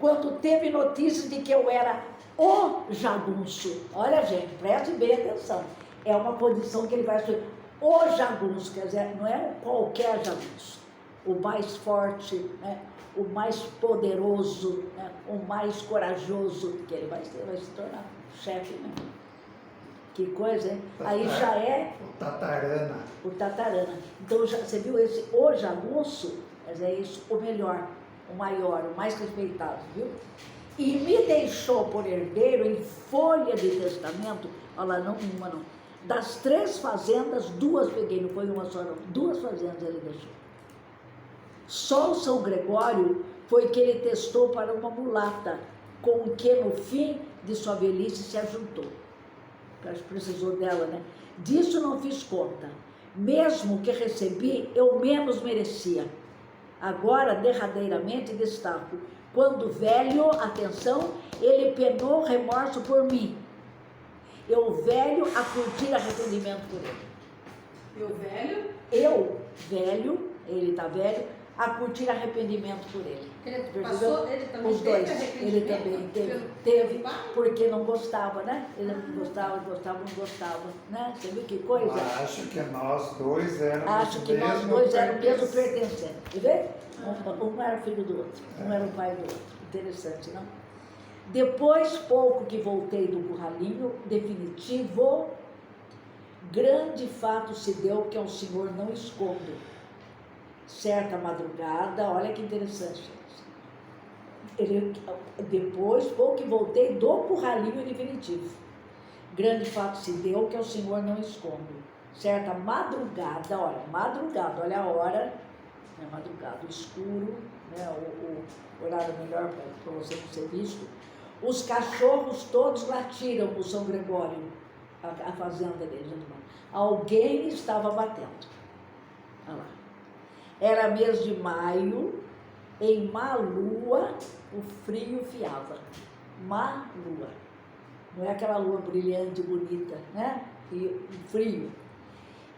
quando teve notícias de que eu era o jagunço. Olha, gente, preste bem atenção. É uma condição que ele vai assumir. O jagunço, quer dizer, não é qualquer jagunço. O mais forte, né? O mais poderoso, né? O mais corajoso, que ele vai se tornar chefe, né? Que coisa, hein? Aí já é... O tatarana. Então, você viu esse o jagunço? Quer dizer, é isso, o melhor, o maior, o mais respeitado, viu? E me deixou por herdeiro em folha de testamento, olha lá, não uma não, das 3 fazendas, 2 peguei, não foi uma só não, 2 fazendas ele deixou. Só o São Gregório foi que ele testou para uma mulata, com que no fim de sua velhice se ajuntou. Precisou dela, né? Disso não fiz conta. Mesmo que recebi, eu menos merecia. Agora, derradeiramente, destaco. Quando velho, atenção, ele penou remorso por mim. Eu velho a curtir arrependimento por ele. Eu velho, ele está velho, a curtir arrependimento por ele. Ele também os dois. Ele também teve, porque não gostava, né? Ele não gostava, não gostava, né? Você viu que coisa? Acho que nós dois éramos mesmo pertencentes. Vê? Um era filho do outro, um era o pai do outro. Interessante, não? Depois, pouco que voltei do curralinho, definitivo, grande fato se deu que ao Senhor não escondo. Certa madrugada, olha que interessante. Depois, pouco que voltei do curralinho definitivo. Grande fato se deu que ao Senhor não escondo. Certa madrugada, olha a hora, madrugada, o escuro, né, o horário melhor para você não ser visto. Os cachorros todos latiram no São Gregório, a fazenda deles. Alguém estava batendo. Olha lá. Era mês de maio, em má lua, o frio fiava. Má lua. Não é aquela lua brilhante, bonita, né? E frio.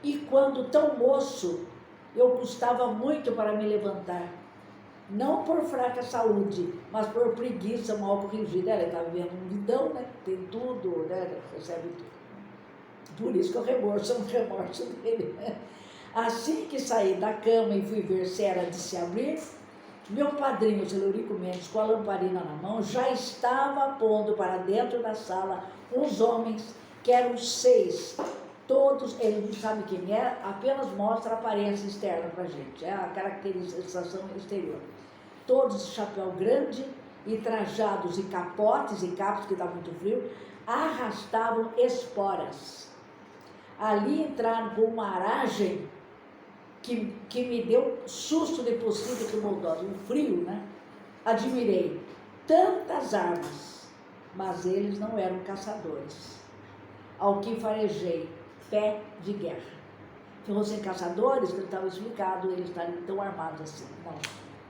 E quando tão moço, eu custava muito para me levantar. Não por fraca saúde, mas por preguiça mal corrigida. Ela estava vivendo um vidão, né? Tem tudo, né? Recebe tudo. Por isso que eu remorso dele, né? Assim que saí da cama e fui ver se era de se abrir, meu padrinho, Celurico Mendes, com a lamparina na mão, já estava pondo para dentro da sala uns homens, que eram 6. Todos, ele não sabe quem é, apenas mostra a aparência externa para a gente, é a caracterização exterior. Todos de chapéu grande e trajados em capotes e capos, que está muito frio, arrastavam esporas. Ali entraram com uma aragem que me deu susto de possível que maldosa, um frio, né? Admirei tantas armas, mas eles não eram caçadores. Ao que farejei, pé de guerra. Se fossem caçadores, que estava explicado, eles estariam tão armados assim. Não,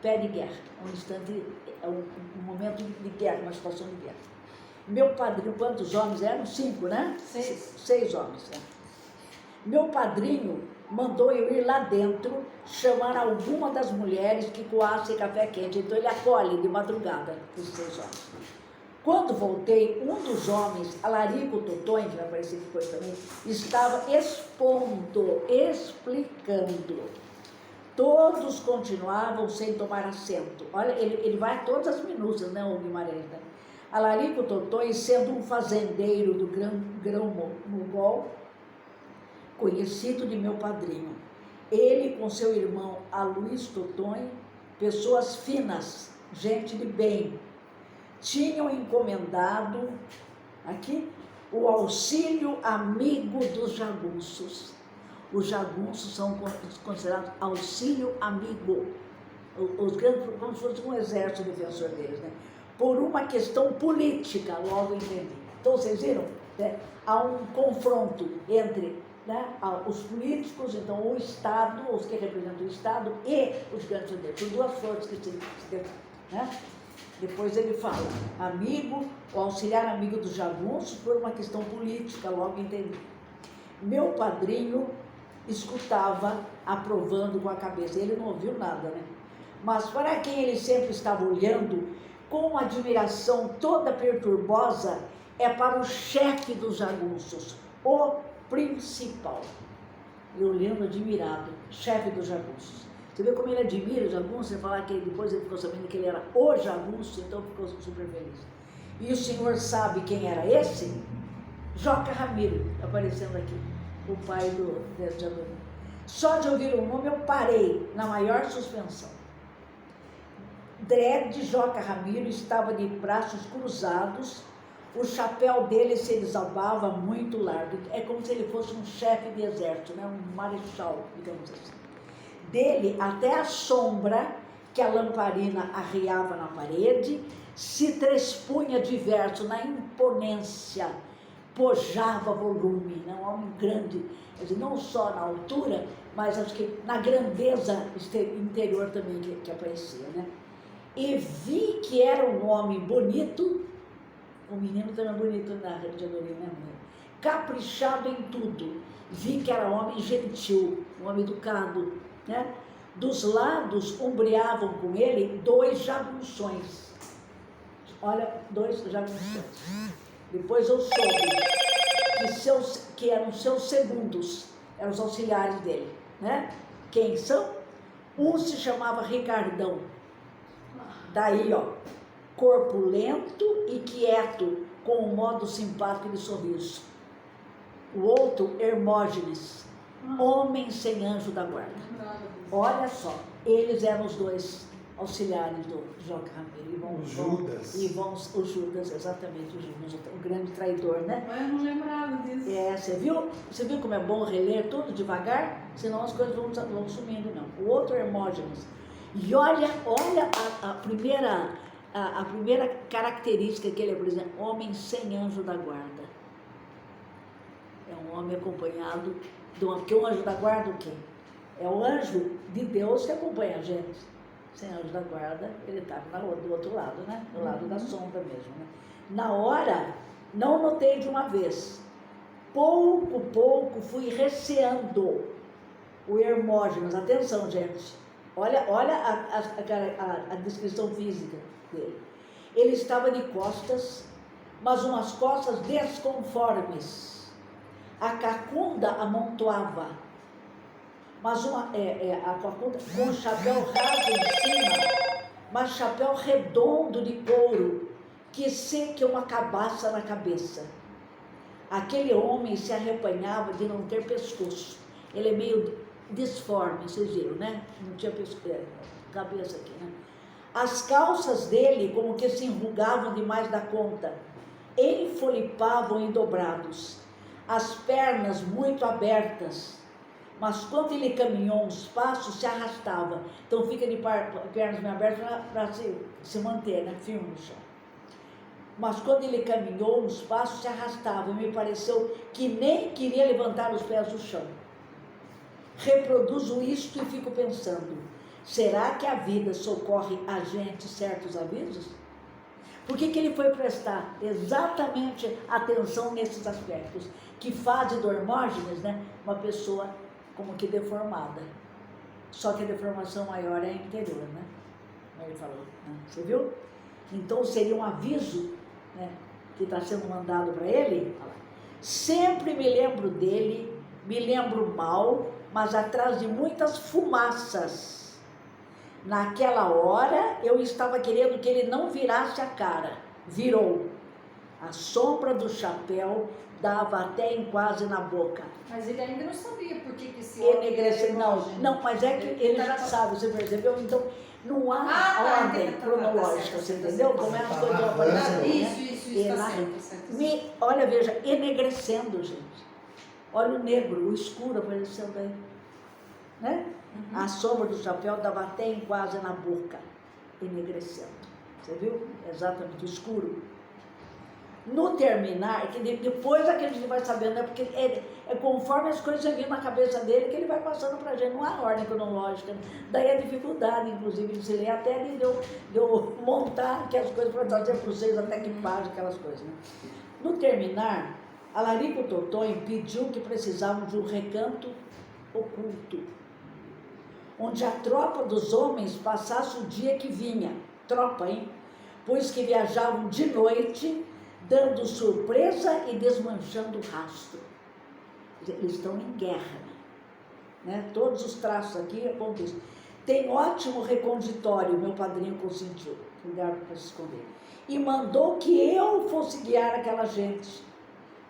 pé de guerra, um instante, um momento de guerra, uma situação de guerra. Meu padrinho, quantos homens eram? 5, né? 6 homens. Né? Meu padrinho mandou eu ir lá dentro, chamar alguma das mulheres que coassem café quente. Então ele acolhe de madrugada os 6 homens. Quando voltei, um dos homens, Alarico Totonho, que vai aparecer depois também, estava expondo, explicando. Todos continuavam sem tomar assento. Olha, ele vai a todas as minúcias, né, o Guimarães, né? Alarico Totonho, sendo um fazendeiro do grão-mogol, conhecido de meu padrinho. Ele com seu irmão Aloysio Totonho, pessoas finas, gente de bem, tinham encomendado, aqui, o auxílio amigo dos jagunços. Os jagunços são considerados auxílio amigo, os grandes, como se fosse um exército defensor deles, né? Por uma questão política, logo entendi. Então, vocês viram? Né? Há um confronto entre, né, os políticos, então o Estado, os que representam o Estado, e os grandes poderes, por duas forças que se né? Depois ele fala, amigo, o auxiliar amigo dos jagunços, por uma questão política, logo entendi. Meu padrinho escutava, aprovando com a cabeça, ele não ouviu nada, né? Mas para quem ele sempre estava olhando, com uma admiração toda perturbosa, é para o chefe dos jagunços, o principal. E olhando admirado, chefe dos jagunços. Você vê como ele admira os jagunços, você falar que depois ele ficou sabendo que ele era o jagunço, então ficou super feliz. E o senhor sabe quem era esse? Joca Ramiro, aparecendo aqui, o pai do Jadorim. Só de ouvir o nome eu parei, na maior suspensão. Dredd Joca Ramiro estava de braços cruzados, o chapéu dele se desalbava muito largo, é como se ele fosse um chefe de exército, né? Um marechal, digamos assim. Dele até a sombra que a lamparina arriava na parede se trespunha diverso na imponência, pojava volume, né? Um homem grande, quer dizer, não só na altura, mas acho que na grandeza interior também que aparecia, né? E vi que era um homem bonito, o menino também é bonito na Rio de Janeiro, né? Caprichado em tudo, vi que era um homem gentil, um homem educado, né? Dos lados umbreavam com ele 2 jagunções. Olha, 2 jagunções. Depois eu soube que eram seus segundos, eram os auxiliares dele, né? Quem são? Um se chamava Ricardão. Daí, ó, corpulento e quieto, com um modo simpático de sorriso. O outro, Hermógenes, homem sem anjo da guarda. Olha só, eles eram os 2 auxiliares do Joca Ramiro. O Judas, exatamente, o Judas, o grande traidor, né? Mas eu não lembrava disso. É, você viu como é bom reler tudo devagar? Senão as coisas vão sumindo, não. O outro Hermógenes. E olha a primeira a primeira característica que ele apresenta, homem sem anjo da guarda. É um homem acompanhado de uma... Porque o anjo da guarda o quê? É o anjo de Deus que acompanha a gente. Sem anjo da guarda, ele está do outro lado, né? Do lado da sombra mesmo, né? Na hora, não notei de uma vez. Pouco fui receando o Hermógenes. Atenção, gente. Olha a descrição física dele. Ele estava de costas, mas umas costas desconformes. A cacunda amontoava, mas a cacunda com um chapéu raso em cima, mas chapéu redondo de couro, que seca uma cabaça na cabeça. Aquele homem se arrepanhava de não ter pescoço. Ele é meio disforme, vocês viram, né? Não tinha cabeça aqui, né? As calças dele como que se enrugavam demais da conta, enfolipavam em dobrados, as pernas muito abertas, mas quando ele caminhou uns passos, se arrastava. Então fica de pernas bem abertas para se manter, né? Firme no chão. Mas quando ele caminhou uns passos, se arrastava, e me pareceu que nem queria levantar os pés do chão. Reproduzo isto e fico pensando, será que a vida socorre a gente certos avisos? Por que ele foi prestar exatamente atenção nesses aspectos? Que fazem do Hermógenes, né, uma pessoa como que deformada. Só que a deformação maior é interior, né? Como ele falou, né? Você viu? Então seria um aviso, né, que está sendo mandado para ele. Sempre me lembro dele, me lembro mal, mas atrás de muitas fumaças. Naquela hora eu estava querendo que ele não virasse a cara. Virou. A sombra do chapéu dava até em quase na boca. Mas ele ainda não sabia por que esse homem não, mas é que ele já sabe, você percebeu? Então, não há ordem cronológica, você entendeu? Como é as coisas vão aparecendo, Isso, está certo. Olha, veja, enegrecendo, gente. Olha o negro, o escuro aparecendo aí, né? Uhum. A sombra do chapéu dava até em quase na boca, enegrecendo. Você viu? Exatamente, o escuro. No terminar, que depois é que a gente vai sabendo, né? Porque é conforme as coisas vêm na cabeça dele que ele vai passando pra gente, não há ordem cronológica. Né? Daí a dificuldade, inclusive, de se ler, até de eu montar aquelas coisas para trazer para vocês, até que página, aquelas coisas. Né? No terminar, Alarico Totônio pediu que precisavam de um recanto oculto, onde a tropa dos homens passasse o dia que vinha, tropa, hein? Pois que viajavam de noite, dando surpresa e desmanchando o rastro. Eles estão em guerra, né? Todos os traços aqui apontam isso. Tem ótimo reconditório, meu padrinho consentiu, lugar para se esconder. E mandou que eu fosse guiar aquela gente,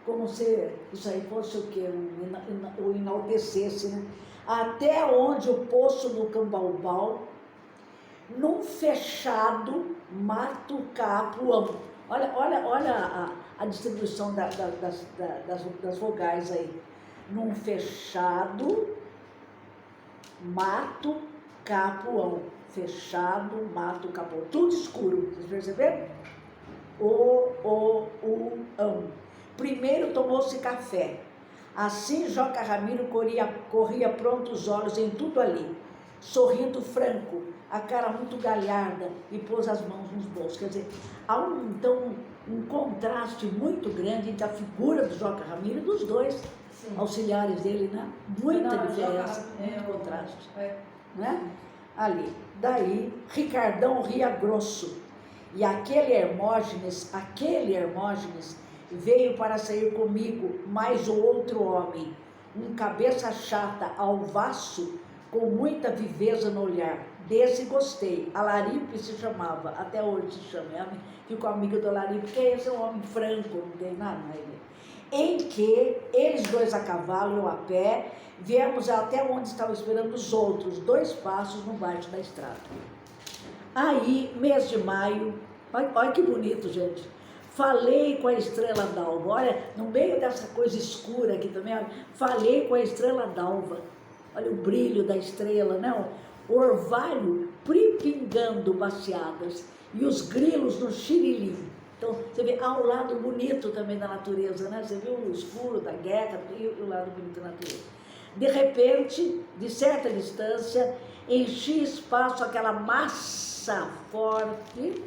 como se isso aí fosse o quê? O enaltecesse, né? Até onde o poço do Cambaubal, num fechado mato capuão. Olha a distribuição das vogais aí. Num fechado mato capuão. Fechado mato capuão. Tudo escuro, vocês perceberam? Ão. Primeiro tomou-se café. Assim Joca Ramiro corria pronto os olhos em tudo ali, sorrindo franco, a cara muito galharda, e pôs as mãos nos bolsos. Quer dizer, há um contraste muito grande entre a figura do Joca Ramiro e dos dois auxiliares dele, né? Muita diferença, muito contraste. Né? Ali. Daí, Ricardão ria grosso, e aquele Hermógenes veio para sair comigo, mais o outro homem, um cabeça chata, alvaço, com muita viveza no olhar. Desse gostei. Alaripe se chamava, até hoje se chama, ficou amiga do Alaripe, porque esse é um homem franco, não tem nada na ele. Em que, eles dois a cavalo, eu a pé, viemos até onde estavam esperando os outros, 2 passos no baixo da estrada. Aí, mês de maio, olha que bonito, gente. Falei com a estrela d'alva, olha, no meio dessa coisa escura aqui também, olha, falei com a estrela d'alva, olha o brilho da estrela, né? O orvalho pripingando baciadas, e os grilos no xirilim. Então, você vê, há um lado bonito também da natureza, né? Você viu o escuro da guerra e o lado bonito da natureza. De repente, de certa distância, enchi espaço aquela massa forte.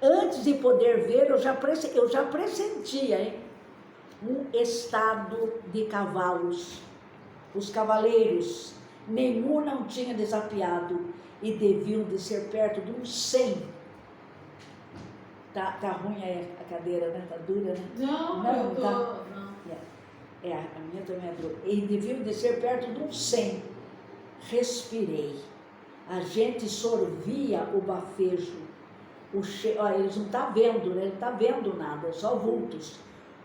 Antes de poder ver, eu já pressentia, hein? Um estado de cavalos. Os cavaleiros, nenhum não tinha desafiado e deviam de ser perto de uns 100. Tá ruim a cadeira, né? Tá dura, né? Não, eu tô... tá. Não. A minha também é dura. E deviam de ser perto de uns 100. Respirei. A gente sorvia o bafejo. Eles não estão vendo, né? Não está vendo nada, é só vultos.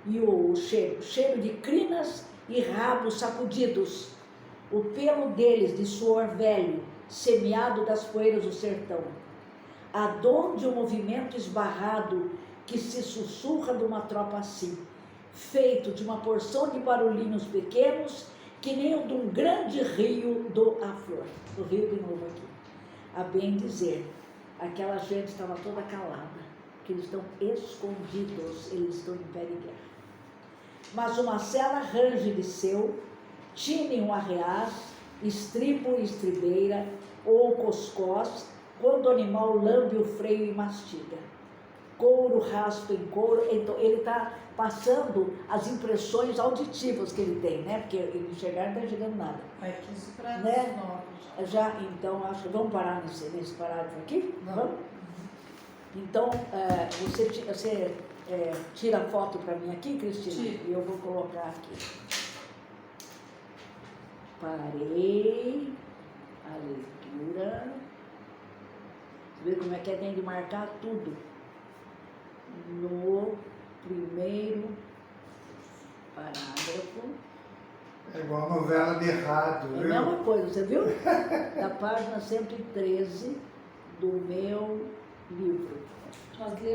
E o cheiro de crinas e rabos sacudidos. O pelo deles de suor velho, semeado das poeiras do sertão. Adonde o movimento esbarrado que se sussurra de uma tropa assim, feito de uma porção de barulhinhos pequenos, que nem o de um grande rio do Aflor. O rio de novo aqui. A bem dizer, aquela gente estava toda calada, que eles estão escondidos, eles estão em pé de guerra. Mas uma cela range de seu, tine um arrear, estribo e estribeira, ou coscós, quando o animal lambe o freio e mastiga. Couro raspa em couro, então ele está passando as impressões auditivas que ele tem, né? Porque ele enxergar não está enxergando nada. Vai 15 para Né? 9 Já, então, acho que vamos parar nesse parágrafo aqui? Vamos? Então, você tira a foto para mim aqui, Cristina? Tiro. E eu vou colocar aqui. Parei a leitura. Você vê como é que tem de marcar tudo. No primeiro parágrafo. É igual novela de rádio, É a viu? mesma coisa, você viu? Da página 113 do meu livro.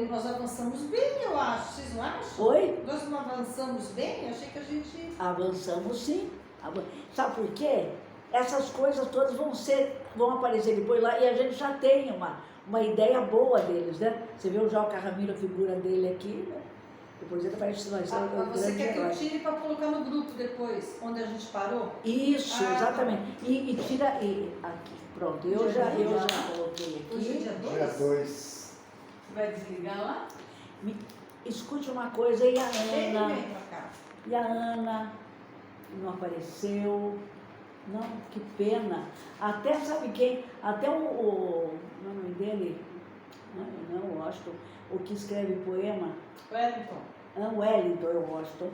Nós avançamos bem, eu acho. Vocês não acham? Oi? Nós não avançamos bem? Eu achei que a gente... Avançamos sim. Sabe por quê? Essas coisas todas vão aparecer depois lá e a gente já tem uma ideia boa deles, né? Você viu já o Carramiro, a figura dele aqui, né? Depois ele vai ensinar isso. Você quer que eu tire para colocar no grupo depois, onde a gente parou? Isso, exatamente. E tira aqui. Pronto, eu já coloquei Hoje é aqui. dia 2? Dia 2. Vai desligar lá? Escute uma coisa, e a Ele Ana? vem pra cá. E a Ana não apareceu. Não, que pena. Até sabe quem? Até o nome dele, não, Washington, o que escreve poema. Wellington. Wellington, eu gosto.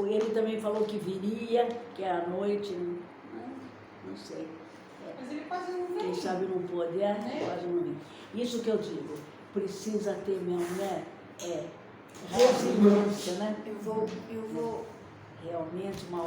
Ele também falou que viria, que é à noite. Não sei. Mas ele quase não vem. Quem sabe não pôde, quase não vem. Isso que eu digo, precisa ter mesmo, né? Resiliência, né? Eu vou Realmente uma